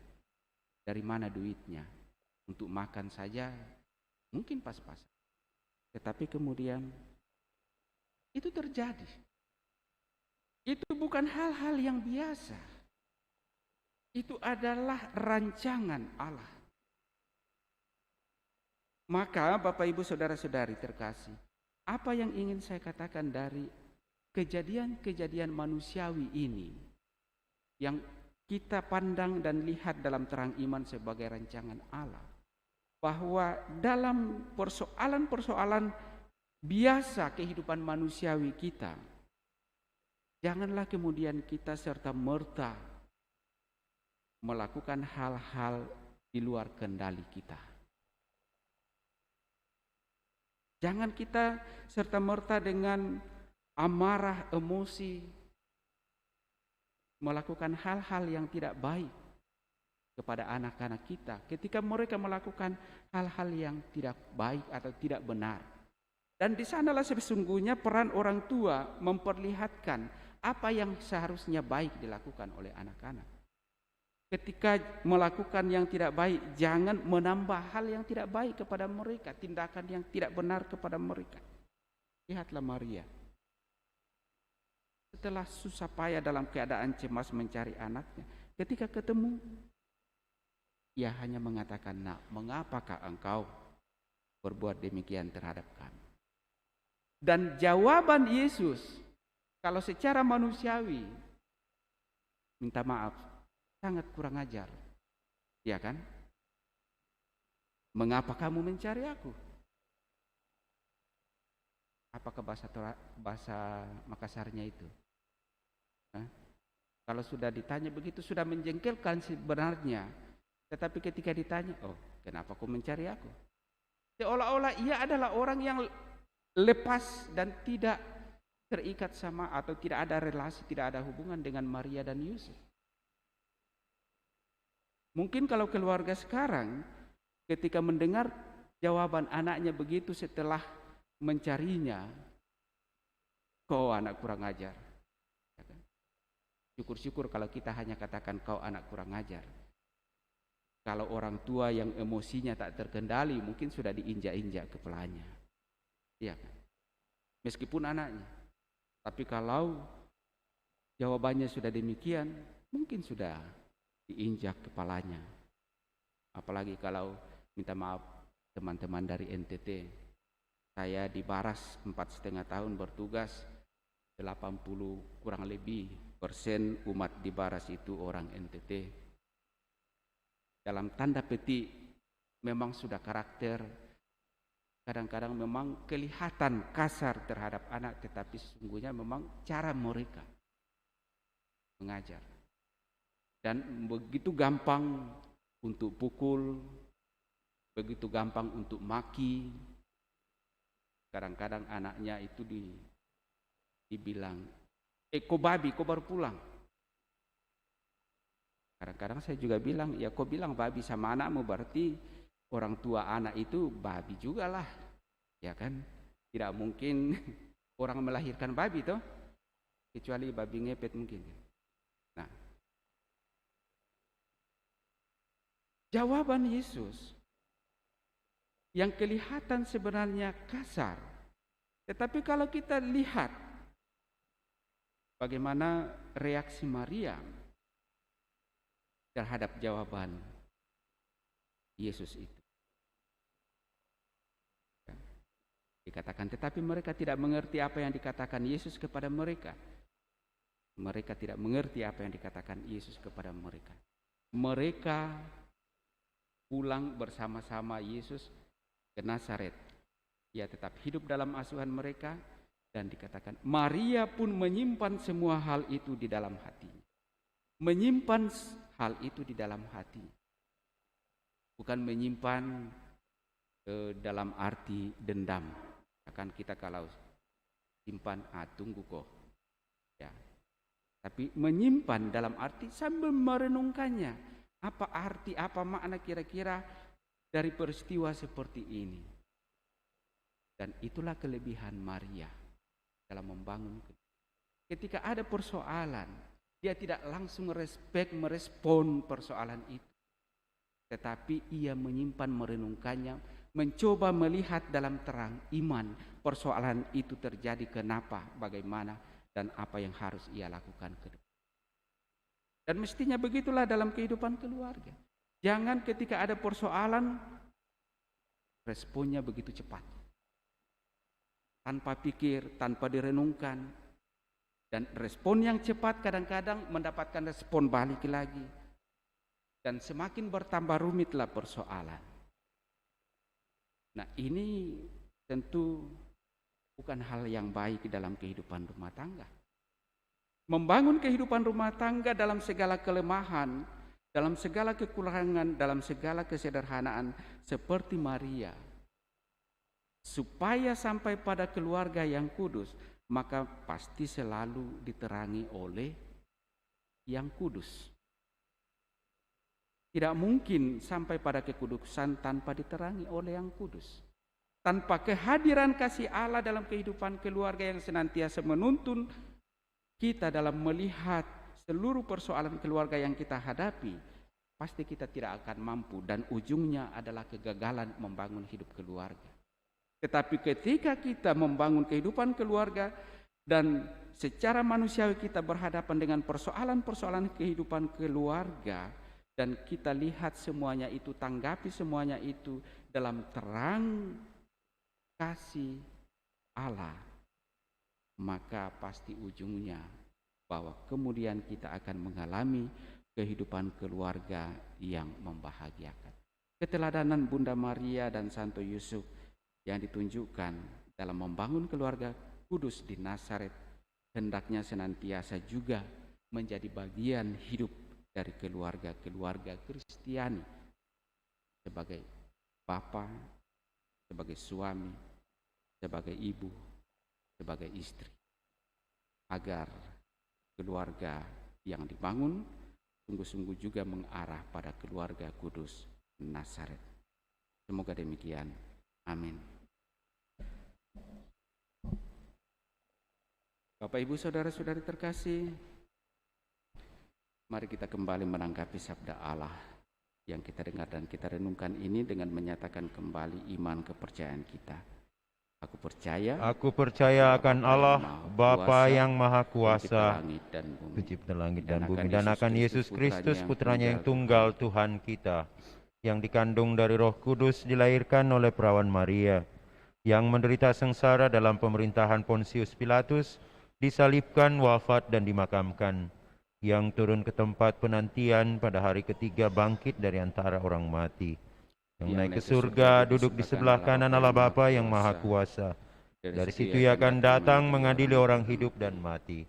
Dari mana duitnya? Untuk makan saja mungkin pas-pasan. Tetapi kemudian itu terjadi. Itu bukan hal-hal yang biasa. Itu adalah rancangan Allah. Maka Bapak Ibu Saudara-saudari terkasih, apa yang ingin saya katakan dari kejadian-kejadian manusiawi ini yang kita pandang dan lihat dalam terang iman sebagai rancangan Allah, bahwa dalam persoalan-persoalan biasa kehidupan manusiawi kita, janganlah kemudian kita serta-merta melakukan hal-hal di luar kendali kita. Jangan kita serta-merta dengan amarah, emosi, melakukan hal-hal yang tidak baik kepada anak-anak kita ketika mereka melakukan hal-hal yang tidak baik atau tidak benar. Dan di sanalah sesungguhnya peran orang tua memperlihatkan apa yang seharusnya baik dilakukan oleh anak-anak. Ketika melakukan yang tidak baik, jangan menambah hal yang tidak baik kepada mereka, tindakan yang tidak benar kepada mereka. Lihatlah Maria. Setelah susah payah dalam keadaan cemas mencari anaknya, ketika ketemu, ia hanya mengatakan, "Nak, mengapakah engkau berbuat demikian terhadap kami?" Dan jawaban Yesus, kalau secara manusiawi, minta maaf, sangat kurang ajar, ya kan? Mengapa kamu mencari aku? Apakah bahasa Makassarnya itu? Kalau sudah ditanya begitu sudah menjengkelkan sebenarnya, tetapi ketika ditanya, oh kenapa kau mencari aku? Seolah-olah ia adalah orang yang lepas dan tidak terikat sama atau tidak ada relasi, tidak ada hubungan dengan Maria dan Yusuf. Mungkin kalau keluarga sekarang ketika mendengar jawaban anaknya begitu setelah mencarinya, kau anak kurang ajar. Syukur-syukur kalau kita hanya katakan kau anak kurang ajar. Kalau orang tua yang emosinya tak terkendali mungkin sudah diinjak-injak kepalanya. Iya kan? Meskipun anaknya. Tapi kalau jawabannya sudah demikian, mungkin sudah diinjak kepalanya. Apalagi kalau minta maaf teman-teman dari NTT, saya di Baras 4,5 tahun bertugas, 80 kurang lebih persen umat di Baras itu orang NTT. Dalam tanda petik memang sudah karakter, kadang-kadang memang kelihatan kasar terhadap anak, tetapi sesungguhnya memang cara mereka mengajar. Dan begitu gampang untuk pukul, begitu gampang untuk maki. Kadang-kadang anaknya itu dibilang, kau babi, kau baru pulang. Kadang-kadang saya juga bilang, ya kau bilang babi sama anakmu berarti orang tua anak itu babi juga lah. Ya kan? Tidak mungkin orang melahirkan babi toh, kecuali babi ngepet mungkin. Nah, jawaban Yesus yang kelihatan sebenarnya kasar, tetapi kalau kita lihat bagaimana reaksi Maria terhadap jawaban Yesus itu, Dikatakan, tetapi mereka tidak mengerti apa yang dikatakan Yesus kepada mereka. Mereka tidak mengerti apa yang dikatakan Yesus kepada mereka. Mereka pulang bersama-sama Yesus ke Nazaret. Ia tetap hidup dalam asuhan mereka, dan dikatakan Maria pun menyimpan semua hal itu di dalam hatinya. Menyimpan hal itu di dalam hati. Bukan menyimpan dalam arti dendam. Akan kita kalau simpan, tunggu kok. Ya. Tapi menyimpan dalam arti sambil merenungkannya. Apa arti, apa makna kira-kira dari peristiwa seperti ini. Dan itulah kelebihan Maria dalam membangun. Ketika ada persoalan, dia tidak langsung merespon persoalan itu. Tetapi ia menyimpan, merenungkannya, mencoba melihat dalam terang iman persoalan itu terjadi, kenapa, bagaimana, dan apa yang harus ia lakukan ke depan. Dan mestinya begitulah dalam kehidupan keluarga. Jangan ketika ada persoalan, responnya begitu cepat. Tanpa pikir, tanpa direnungkan. Dan respon yang cepat kadang-kadang mendapatkan respon balik lagi. Dan semakin bertambah rumitlah persoalan. Nah, ini tentu bukan hal yang baik dalam kehidupan rumah tangga. Membangun kehidupan rumah tangga dalam segala kelemahan, dalam segala kekurangan, dalam segala kesederhanaan seperti Maria, supaya sampai pada keluarga yang kudus, maka pasti selalu diterangi oleh yang kudus. Tidak mungkin sampai pada kekudusan tanpa diterangi oleh yang kudus. Tanpa kehadiran kasih Allah dalam kehidupan keluarga yang senantiasa menuntun kita dalam melihat seluruh persoalan keluarga yang kita hadapi, pasti kita tidak akan mampu, dan ujungnya adalah kegagalan membangun hidup keluarga. Tetapi ketika kita membangun kehidupan keluarga dan secara manusiawi kita berhadapan dengan persoalan-persoalan kehidupan keluarga, dan kita lihat semuanya itu, tanggapi semuanya itu dalam terang kasih Allah, maka pasti ujungnya bahwa kemudian kita akan mengalami kehidupan keluarga yang membahagiakan. Keteladanan Bunda Maria dan Santo Yusuf yang ditunjukkan dalam membangun keluarga kudus di Nazaret hendaknya senantiasa juga menjadi bagian hidup dari keluarga-keluarga Kristiani, sebagai bapa, sebagai suami, sebagai ibu, sebagai istri, agar keluarga yang dibangun sungguh-sungguh juga mengarah pada keluarga kudus Nazaret. Semoga demikian. Amin. Bapak, Ibu, saudara-saudari terkasih, mari kita kembali menanggapi sabda Allah yang kita dengar dan kita renungkan ini dengan menyatakan kembali iman kepercayaan kita. Aku percaya akan Allah, Bapa yang Maha Kuasa, Pencipta langit dan bumi, dan akan Yesus Kristus, Putranya yang tunggal, Tuhan kita, yang dikandung dari Roh Kudus, dilahirkan oleh perawan Maria, yang menderita sengsara dalam pemerintahan Pontius Pilatus, disalibkan, wafat, dan dimakamkan, yang turun ke tempat penantian, pada hari ketiga bangkit dari antara orang mati, yang naik ke surga, duduk di sebelah kanan Allah Bapa yang Maha Kuasa. Dari situ Ia akan datang mengadili orang hidup dan mati.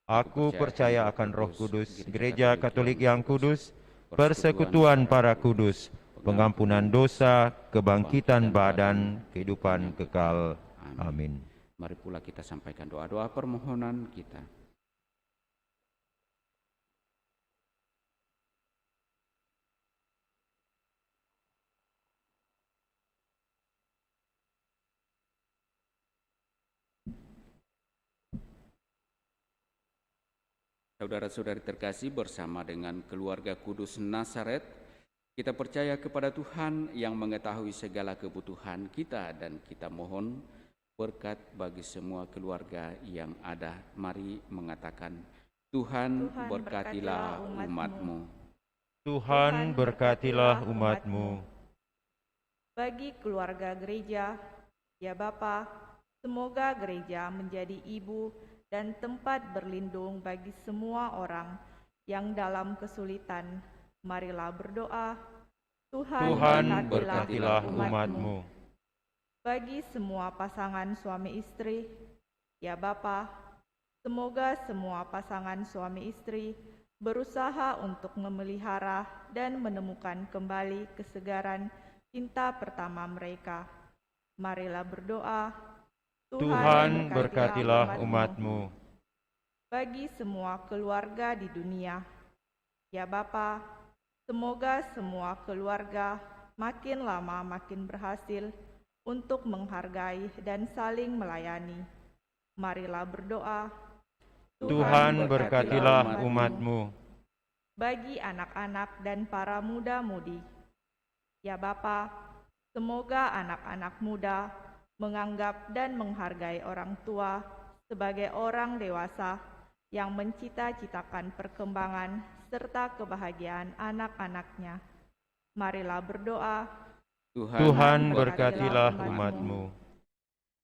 Aku percaya akan Roh Kudus, Gereja Katolik yang kudus, persekutuan para kudus, pengampunan dosa, kebangkitan badan, kehidupan kekal. Amin. Mari pula kita sampaikan doa-doa permohonan kita. Saudara-saudari terkasih, bersama dengan keluarga kudus Nazaret, kita percaya kepada Tuhan yang mengetahui segala kebutuhan kita, dan kita mohon berkat bagi semua keluarga yang ada. Mari mengatakan, Tuhan berkatilah umat-Mu. Tuhan berkatilah umat-Mu. Bagi keluarga gereja, ya Bapa, Semoga gereja menjadi ibu dan tempat berlindung bagi semua orang yang dalam kesulitan. Marilah berdoa. Tuhan berkatilah umat-Mu. Bagi semua pasangan suami istri, ya Bapa, semoga semua pasangan suami istri berusaha untuk memelihara dan menemukan kembali kesegaran cinta pertama mereka. Marilah berdoa. Tuhan berkatilah umat-Mu. Bagi semua keluarga di dunia, ya Bapa, semoga semua keluarga makin lama makin berhasil untuk menghargai dan saling melayani. Marilah berdoa. Tuhan berkatilah umat-Mu. Bagi anak-anak dan para muda-mudi, ya Bapa, semoga anak-anak muda menganggap dan menghargai orang tua sebagai orang dewasa yang mencita-citakan perkembangan serta kebahagiaan anak-anaknya. Marilah berdoa. Tuhan berkatilah umat-Mu.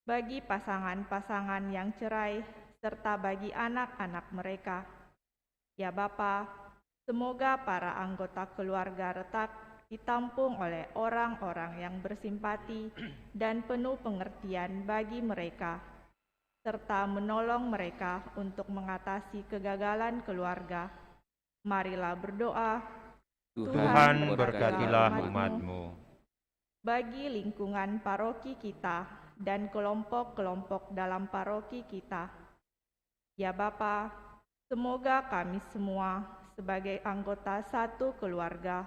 Bagi pasangan-pasangan yang cerai serta bagi anak-anak mereka, ya Bapa, semoga para anggota keluarga retak ditampung oleh orang-orang yang bersimpati dan penuh pengertian bagi mereka, serta menolong mereka untuk mengatasi kegagalan keluarga. Marilah berdoa. Tuhan berkatilah umat-Mu. Bagi lingkungan paroki kita dan kelompok-kelompok dalam paroki kita, ya Bapa, semoga kami semua sebagai anggota satu keluarga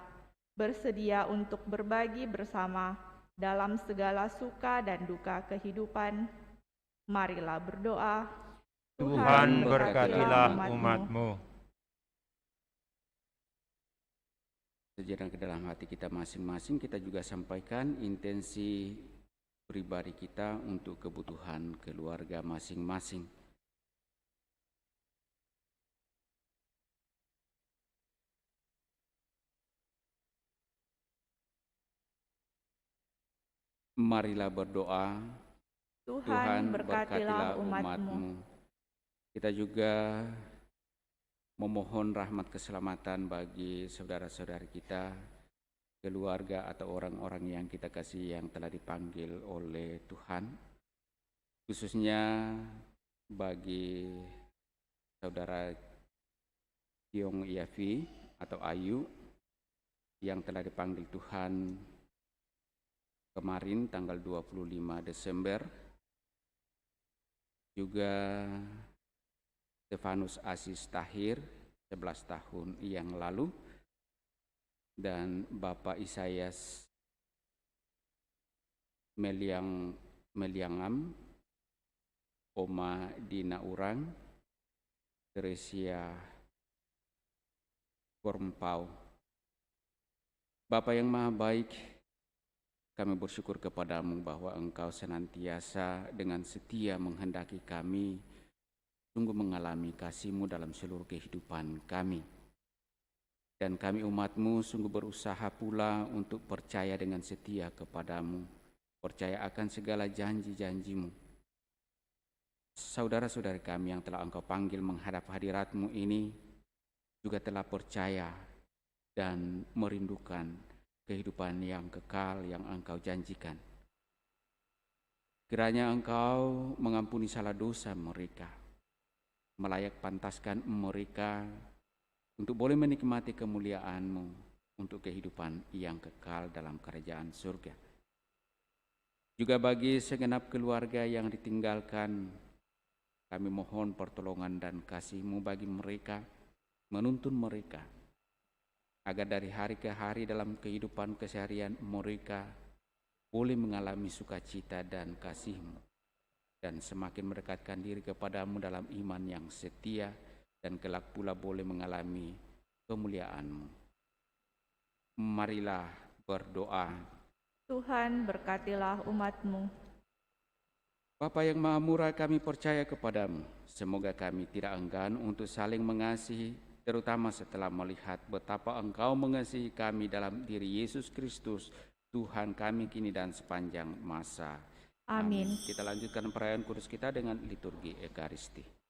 bersedia untuk berbagi bersama dalam segala suka dan duka kehidupan. Marilah berdoa. Tuhan berkatilah umat-Mu. Sejenak ke dalam hati kita masing-masing, kita juga sampaikan intensi pribadi kita untuk kebutuhan keluarga masing-masing. Marilah berdoa. Tuhan berkatilah umat-Mu. Kita juga memohon rahmat keselamatan bagi saudara-saudari kita, keluarga atau orang-orang yang kita kasih yang telah dipanggil oleh Tuhan, khususnya bagi saudara Kiong Iavi atau Ayu yang telah dipanggil Tuhan kemarin tanggal 25 Desember, juga Stefanus Asis Tahir 11 tahun yang lalu, dan Bapak Isayas Meliangam, Oma Dina Urang, Teresia Kormpau. Bapa yang Maha Baik, kami bersyukur kepadamu bahwa Engkau senantiasa dengan setia menghendaki kami sungguh mengalami kasih-Mu dalam seluruh kehidupan kami. Dan kami umat-Mu sungguh berusaha pula untuk percaya dengan setia kepadamu, percaya akan segala janji-janji-Mu. Saudara-saudari kami yang telah Engkau panggil menghadap hadirat-Mu ini juga telah percaya dan merindukan kehidupan yang kekal yang Engkau janjikan. Kiranya Engkau mengampuni salah dosa mereka, melayak pantaskan mereka untuk boleh menikmati kemuliaan-Mu untuk kehidupan yang kekal dalam kerajaan surga. Juga bagi segenap keluarga yang ditinggalkan, kami mohon pertolongan dan kasih-Mu bagi mereka, menuntun mereka, agar dari hari ke hari dalam kehidupan keseharian mereka boleh mengalami sukacita dan kasih-Mu, dan semakin mendekatkan diri kepadamu dalam iman yang setia, dan kelak pula boleh mengalami kemuliaan-Mu. Marilah berdoa. Tuhan berkatilah umat-Mu. Bapa yang Maha Murah, kami percaya kepadamu. Semoga kami tidak enggan untuk saling mengasihi, terutama setelah melihat betapa Engkau mengasihi kami dalam diri Yesus Kristus, Tuhan kami kini dan sepanjang masa. Amin. Kita lanjutkan perayaan kudus kita dengan liturgi Ekaristi.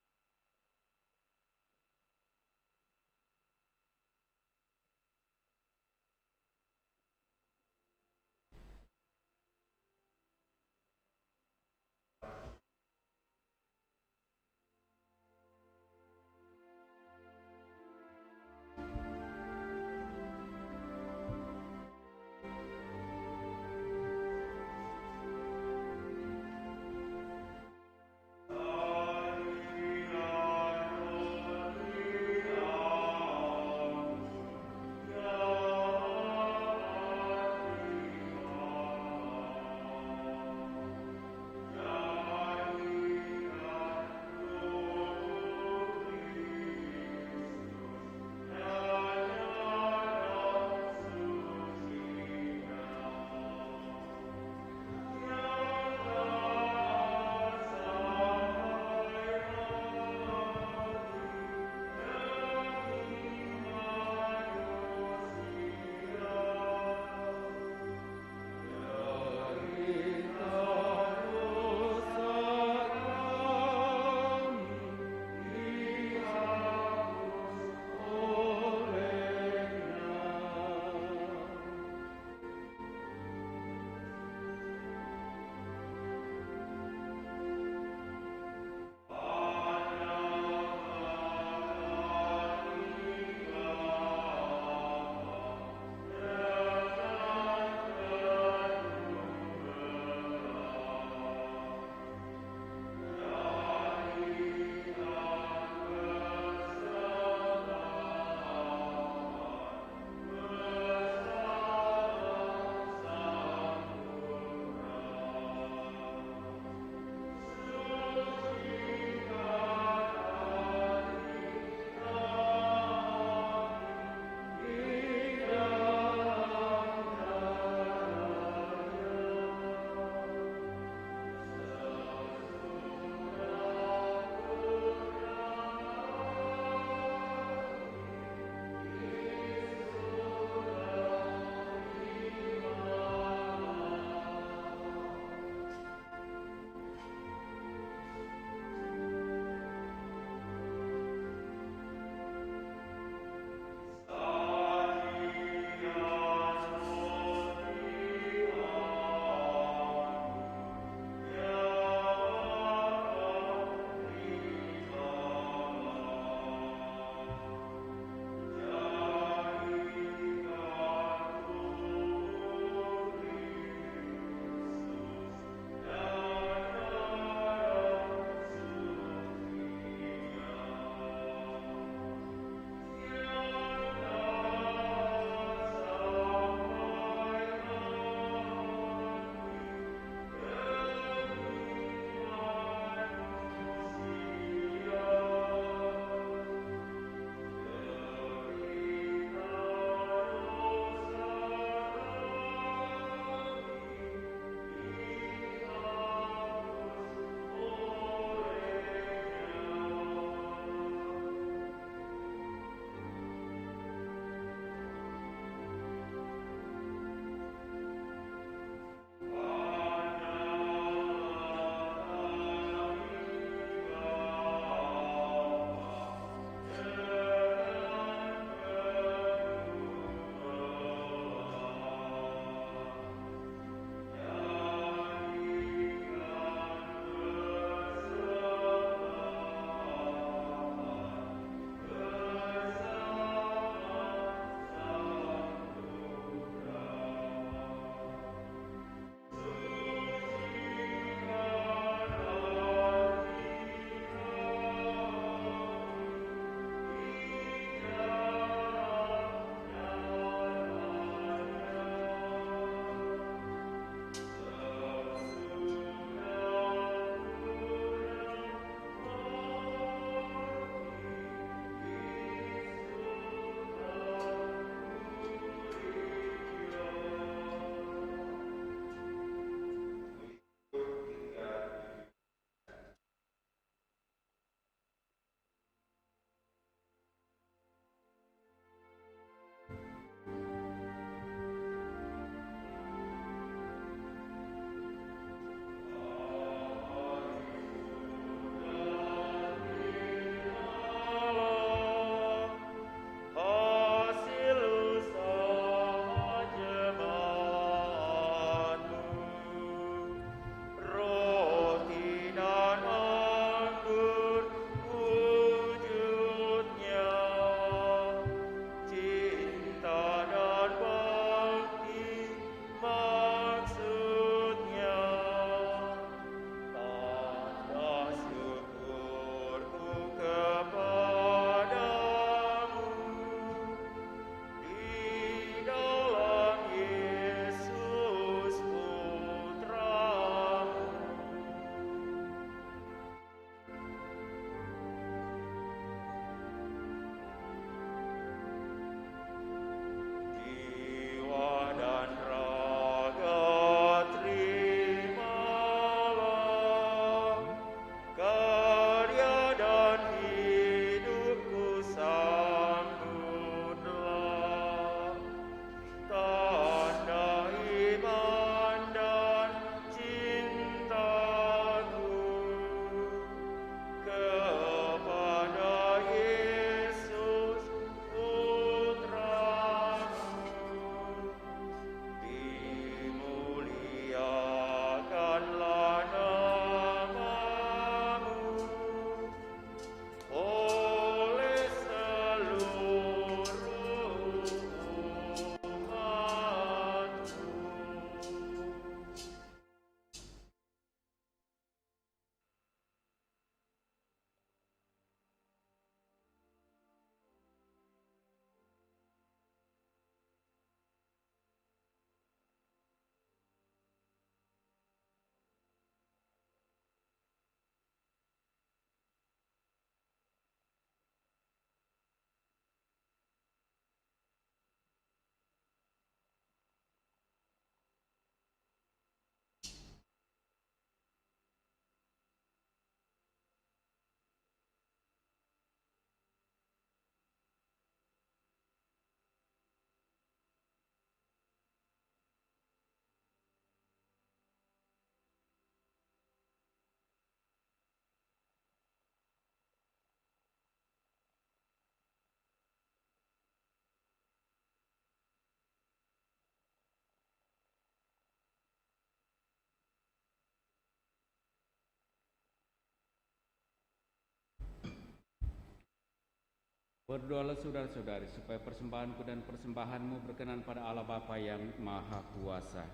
Berdoalah saudara-saudari supaya persembahanku dan persembahanmu berkenan pada Allah Bapa yang Maha Kuasa.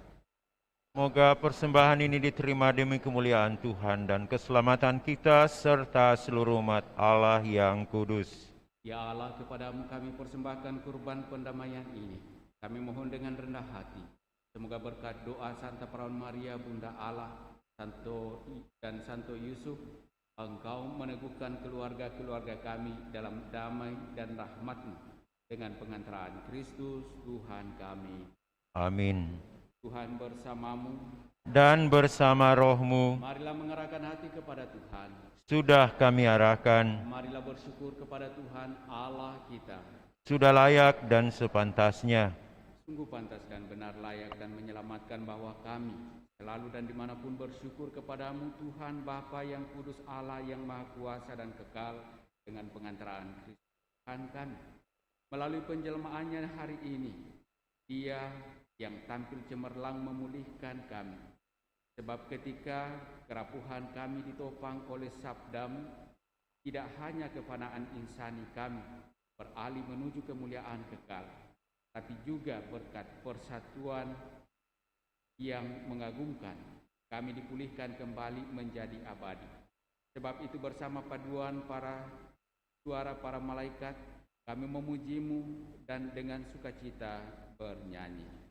Semoga persembahan ini diterima demi kemuliaan Tuhan dan keselamatan kita serta seluruh umat Allah yang kudus. Ya Allah, kepadamu kami persembahkan kurban pendamaian ini. Kami mohon dengan rendah hati. Semoga berkat doa Santa Perawan Maria, Bunda Allah, Santo Yusuf, Engkau meneguhkan keluarga-keluarga kami dalam damai dan rahmat-Mu dengan pengantaraan Kristus Tuhan kami. Amin. Tuhan bersamamu Dan bersama rohmu marilah mengerahkan hati kepada Tuhan. sudah kami arahkan, Marilah bersyukur kepada Tuhan Allah kita. sudah layak dan sepantasnya. Sungguh pantas dan benar, layak dan menyelamatkan bahwa kami selalu dan dimanapun bersyukur kepadamu Tuhan Bapa yang kudus, Allah yang Maha Kuasa dan kekal, dengan pengantaraan Kristus Tuhan kami. Melalui penjelmaannya hari ini, Dia yang tampil cemerlang memulihkan kami. Sebab ketika kerapuhan kami ditopang oleh sabdamu, tidak hanya kefanaan insani kami beralih menuju kemuliaan kekal, tapi juga berkat persatuan yang mengagumkan, kami dipulihkan kembali menjadi abadi. Sebab itu bersama paduan suara para malaikat, kami memuji-Mu dan dengan sukacita bernyanyi.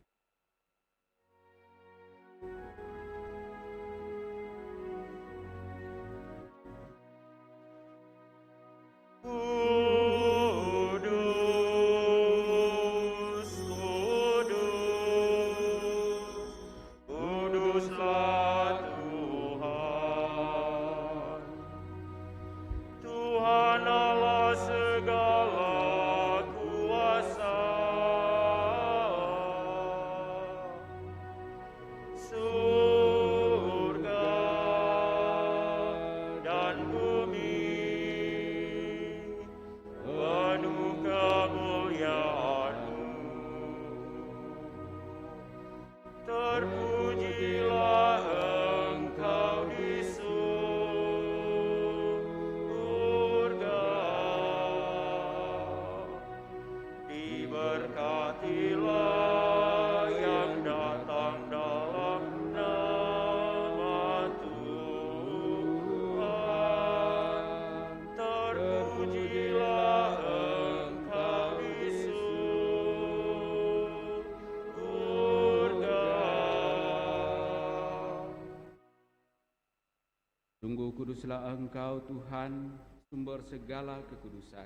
Sungguh kuduslah Engkau Tuhan, sumber segala kekudusan.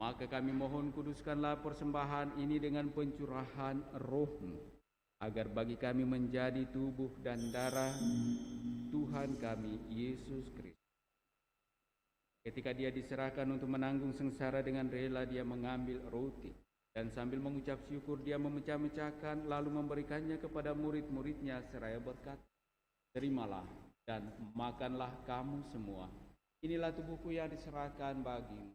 Maka kami mohon kuduskanlah persembahan ini dengan pencurahan Roh-Mu, agar bagi kami menjadi tubuh dan darah Tuhan kami Yesus Kristus. Ketika Dia diserahkan untuk menanggung sengsara, dengan rela Dia mengambil roti, dan sambil mengucap syukur Dia memecah-mecahkan lalu memberikannya kepada murid-muridnya seraya berkata, "Terimalah dan makanlah kamu semua. Inilah tubuhku yang diserahkan bagimu."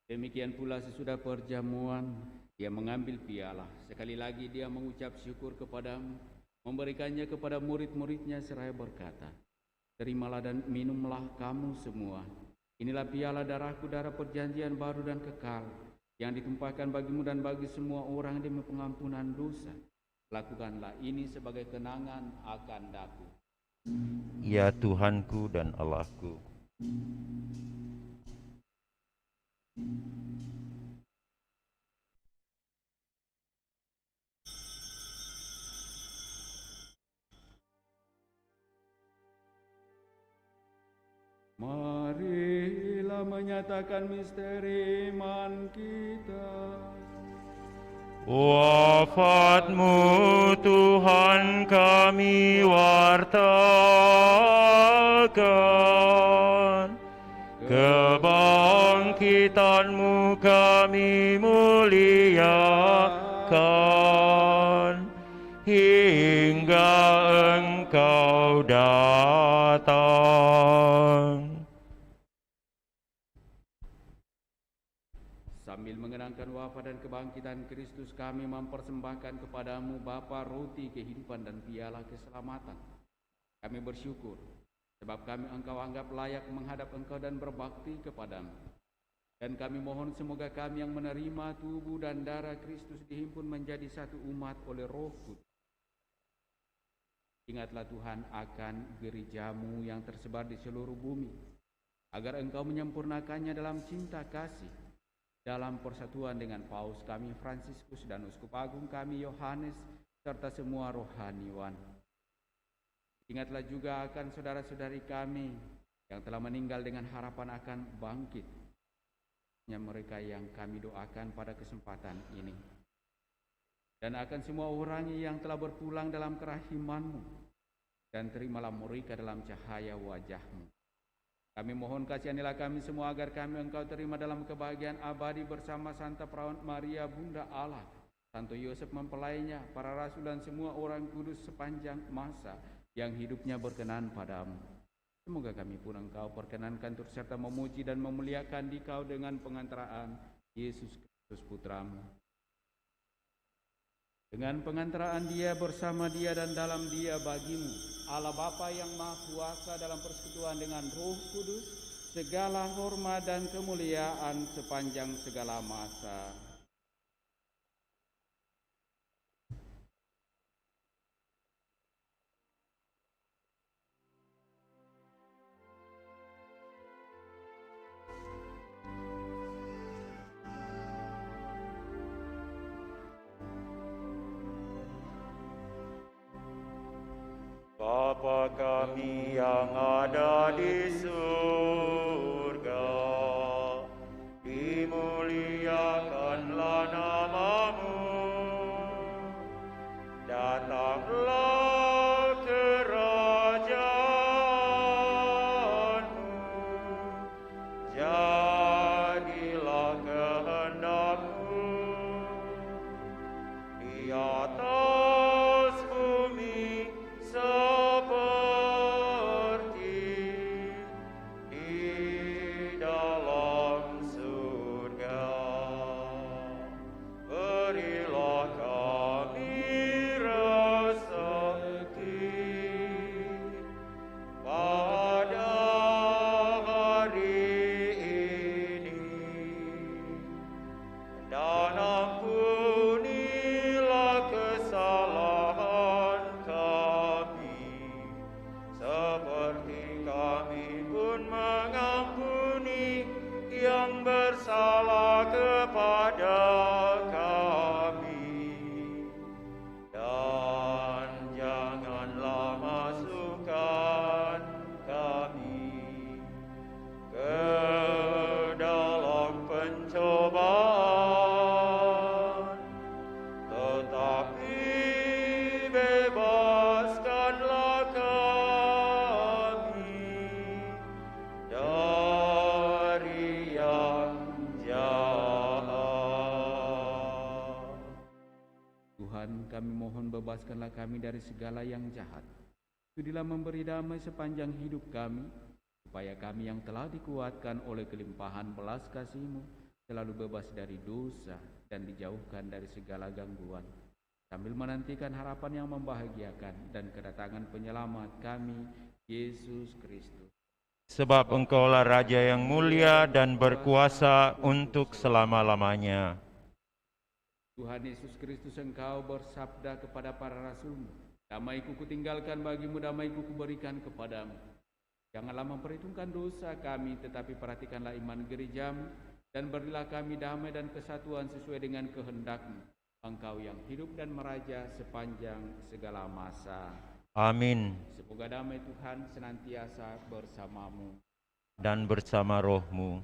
Demikian pula sesudah perjamuan, Dia mengambil piala. Sekali lagi Dia mengucap syukur kepadamu, memberikannya kepada murid-muridnya seraya berkata, "Terimalah dan minumlah kamu semua. Inilah piala darahku, darah perjanjian baru dan kekal, yang ditumpahkan bagimu dan bagi semua orang demi pengampunan dosa. Lakukanlah ini sebagai kenangan akan daku." Ya Tuhanku dan Allahku. Marilah menyatakan misteri iman kita. Wafat-Mu Tuhan kami wartakan, kebangkitan-Mu kami muliakan, hingga Engkau datang. dan kebangkitan Kristus, kami mempersembahkan kepadamu Bapa roti kehidupan dan piala keselamatan. Kami bersyukur sebab kami Engkau anggap layak menghadap Engkau dan berbakti kepadamu. Dan kami mohon semoga kami yang menerima tubuh dan darah Kristus dihimpun menjadi satu umat oleh Roh Kudus. Ingatlah Tuhan akan gerejamu yang tersebar di seluruh bumi, agar Engkau menyempurnakannya dalam cinta kasih, dalam persatuan dengan Paus kami Fransiskus dan Uskup Agung kami Yohanes, serta semua rohaniwan. Ingatlah juga akan saudara-saudari kami yang telah meninggal dengan harapan akan bangkit, mereka yang kami doakan pada kesempatan ini, dan akan semua orang yang telah berpulang dalam kerahiman-Mu, dan terimalah mereka dalam cahaya wajah-Mu. Kami mohon kasihanilah kami semua agar kami Engkau terima dalam kebahagiaan abadi bersama Santa Perawan Maria Bunda Allah, Santo Yosef mempelainya, para rasul dan semua orang kudus sepanjang masa yang hidupnya berkenan padamu. Semoga kami pun Engkau perkenankan turut serta memuji dan memuliakan Dikau dengan pengantaraan Yesus Kristus Putramu. Dengan pengantaraan Dia, bersama Dia dan dalam Dia bagimu, Allah Bapa yang Maha Kuasa dalam persekutuan dengan Roh Kudus, segala hormat dan kemuliaan sepanjang segala masa. Bapa kami yang ada di surga, dimuliakanlah nama-Mu, datanglah kerajaan-Mu, jadilah kehendak-Mu di atas bumi seperti di dalam surga. Berilah kami rezeki pada hari ini, dan ampunilah kesalahan kami, seperti kami pun mengampuni yang bersalah kepada kami. Dan janganlah masukkan kami ke dalam pencobaan, tetapi bebaskanlah kami dari yang jahat. Tuhan, kami mohon bebaskanlah kami dari segala yang jahat. Sudilah memberi damai sepanjang hidup kami, supaya kami yang telah dikuatkan oleh kelimpahan belas kasih-Mu selalu bebas dari dosa dan dijauhkan dari segala gangguan, sambil menantikan harapan yang membahagiakan dan kedatangan penyelamat kami, Yesus Kristus. Sebab Engkaulah Raja yang mulia dan berkuasa untuk selama-lamanya. Tuhan Yesus Kristus, Engkau bersabda kepada para rasul-Mu, damai-Ku kutinggalkan bagimu, damai-Ku kuberikan kepadamu. Janganlah memperhitungkan dosa kami, tetapi perhatikanlah iman gereja-Mu, dan berilah kami damai dan kesatuan sesuai dengan kehendak-Mu, Engkau yang hidup dan meraja sepanjang segala masa. Amin. Semoga damai Tuhan senantiasa bersamamu Dan bersama rohmu.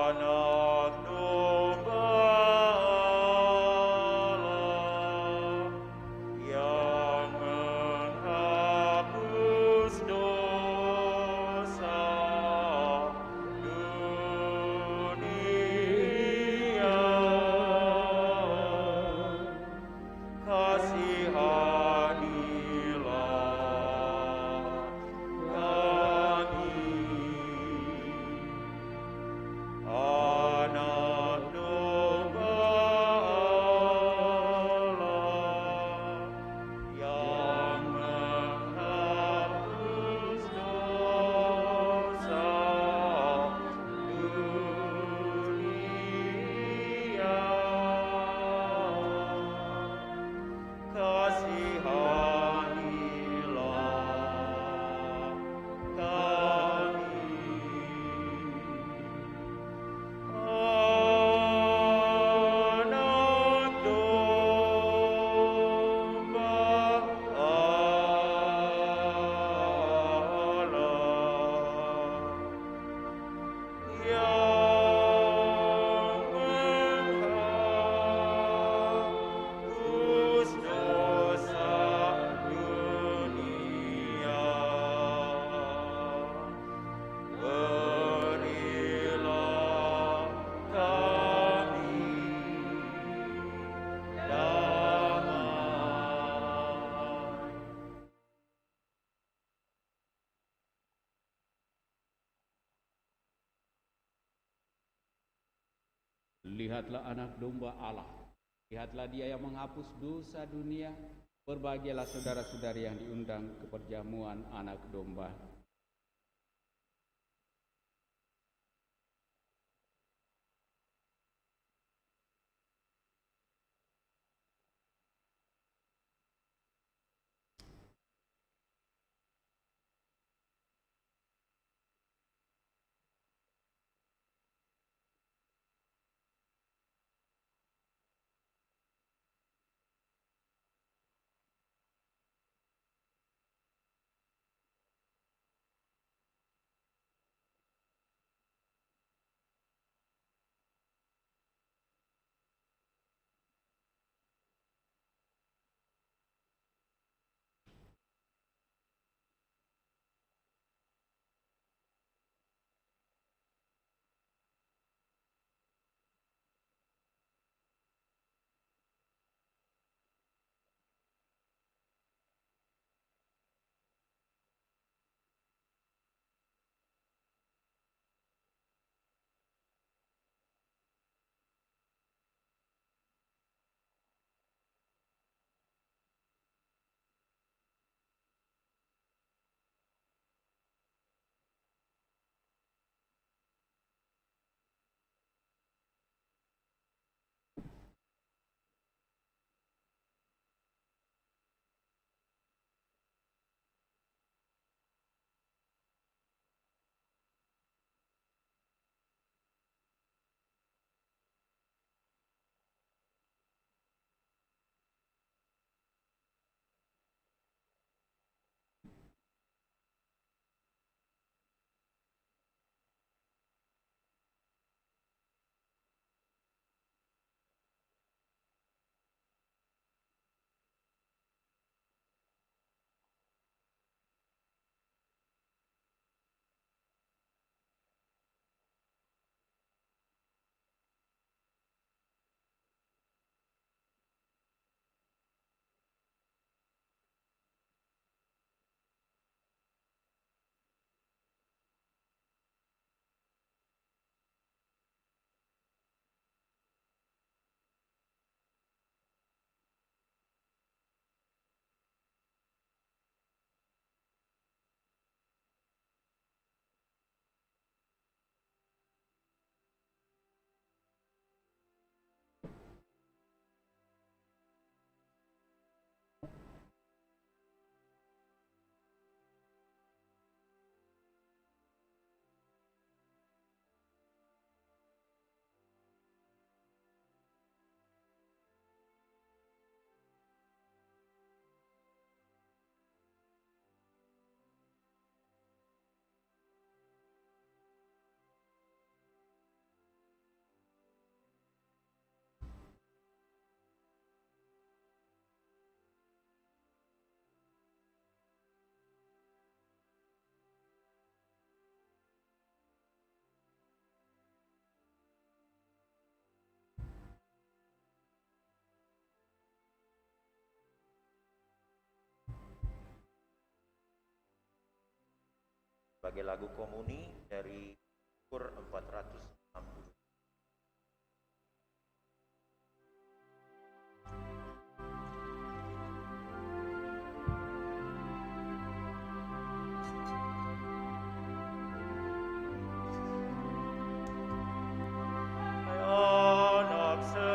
Anak domba Allah yang menghapus Lihatlah anak domba Allah, lihatlah dia yang menghapus dosa dunia. Berbahagialah saudara-saudari yang diundang ke perjamuan anak domba. Sebagai lagu komuni dari Kur 460. Anak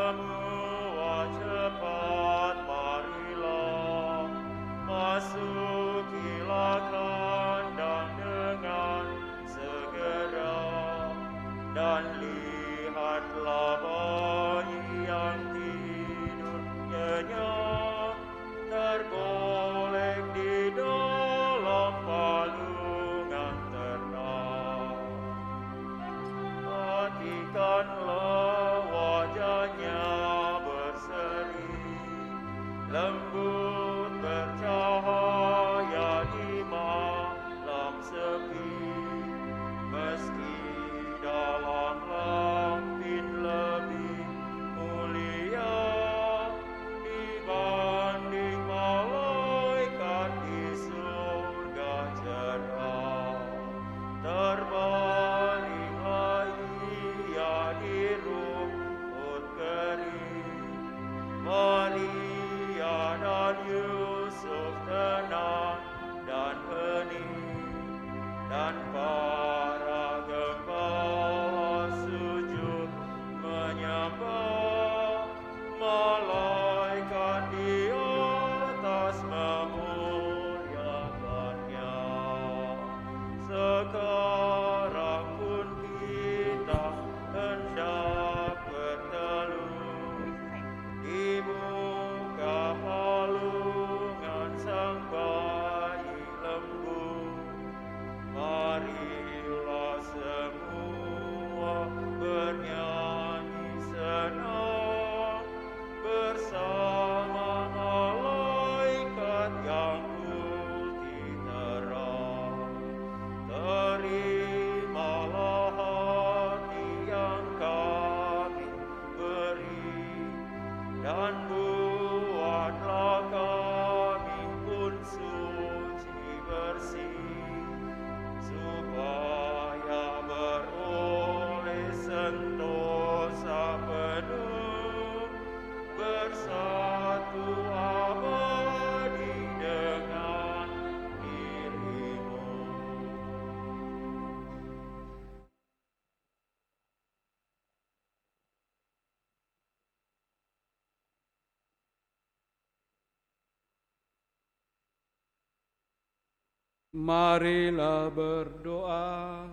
Marilah berdoa.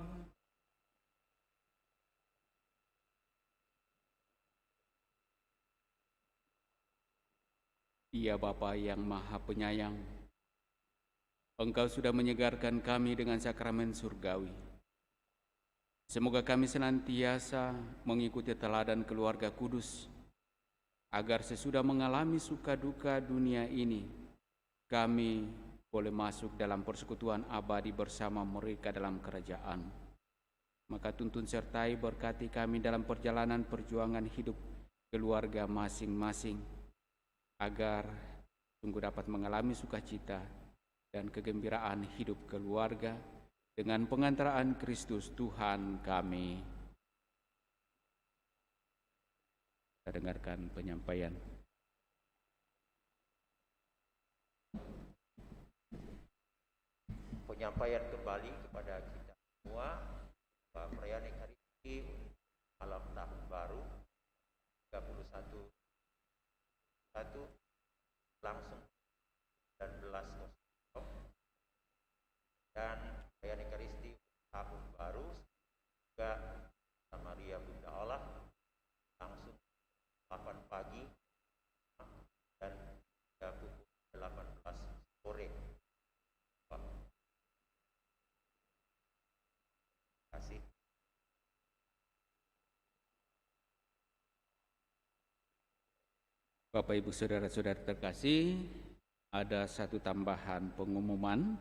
Ya Bapa yang Maha Penyayang, Engkau sudah menyegarkan kami dengan sakramen surgawi. Semoga kami senantiasa mengikuti teladan keluarga kudus, agar sesudah mengalami suka duka dunia ini, kami boleh masuk dalam persekutuan abadi bersama mereka dalam kerajaan. Maka tuntun sertai berkati kami dalam perjalanan perjuangan hidup keluarga masing-masing, agar sungguh dapat mengalami sukacita dan kegembiraan hidup keluarga dengan pengantaraan Kristus Tuhan kami. Kita dengarkan penyampaian. Penyampaian kembali kepada kita semua bahwa perayaan Ekaristi malam tahun baru 31 langsung 19 dan perayaan Ekaristi tahun baru juga Maria Bunda Allah langsung 8 pagi dan pukul 18 sore. Kasih. Bapak Ibu Saudara-saudara terkasih, ada satu tambahan pengumuman.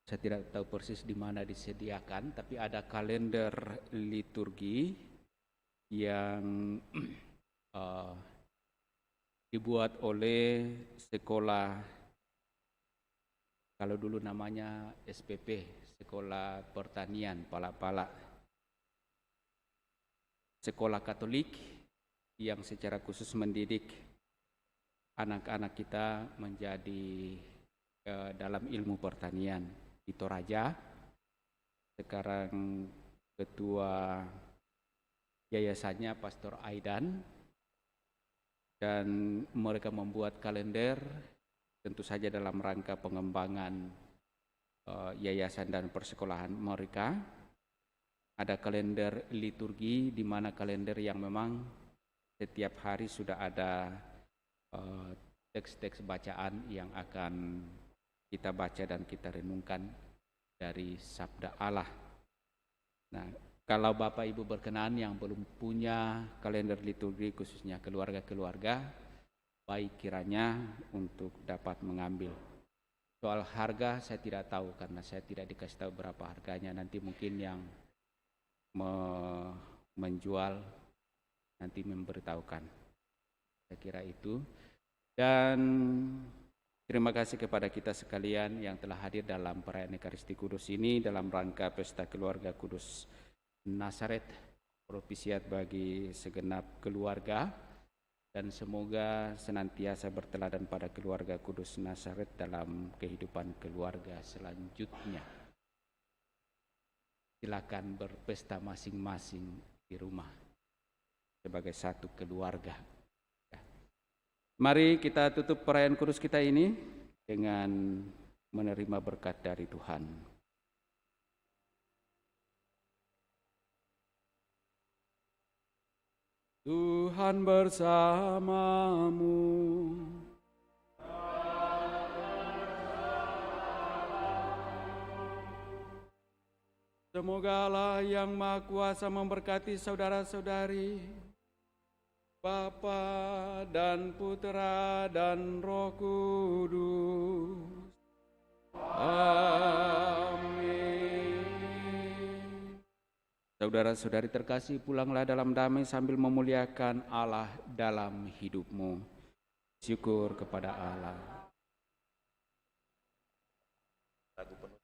Saya tidak tahu persis di mana disediakan, tapi ada kalender liturgi yang dibuat oleh sekolah, kalau dulu namanya SPP, Sekolah Pertanian Pala-Pala, sekolah Katolik yang secara khusus mendidik anak-anak kita menjadi dalam ilmu pertanian di Toraja. Sekarang ketua yayasannya Pastor Aidan, dan mereka membuat kalender tentu saja dalam rangka pengembangan yayasan dan persekolahan mereka. Ada kalender liturgi, di mana kalender yang memang setiap hari sudah ada teks-teks bacaan yang akan kita baca dan kita renungkan dari Sabda Allah. Nah, kalau Bapak Ibu berkenan yang belum punya kalender liturgi khususnya keluarga-keluarga, baik kiranya untuk dapat mengambil. Soal harga saya tidak tahu karena saya tidak dikasih tahu berapa harganya. Nanti mungkin yang menjual nanti memberitahukan. Saya kira itu. Dan terima kasih kepada kita sekalian yang telah hadir dalam perayaan Ekaristi Kudus ini dalam rangka Pesta Keluarga Kudus Nazaret, propisiat bagi segenap keluarga, dan semoga senantiasa berteladan pada keluarga Kudus Nazaret dalam kehidupan keluarga selanjutnya. Silakan berpesta masing-masing di rumah sebagai satu keluarga. Mari kita tutup perayaan kudus kita ini dengan menerima berkat dari Tuhan. Tuhan bersamamu. Semoga Allah yang Maha Kuasa memberkati saudara-saudari, Bapa dan Putra dan Roh Kudus. Amin. Saudara-saudari terkasih, pulanglah dalam damai sambil memuliakan Allah dalam hidupmu. Syukur kepada Allah. Lagu penutup.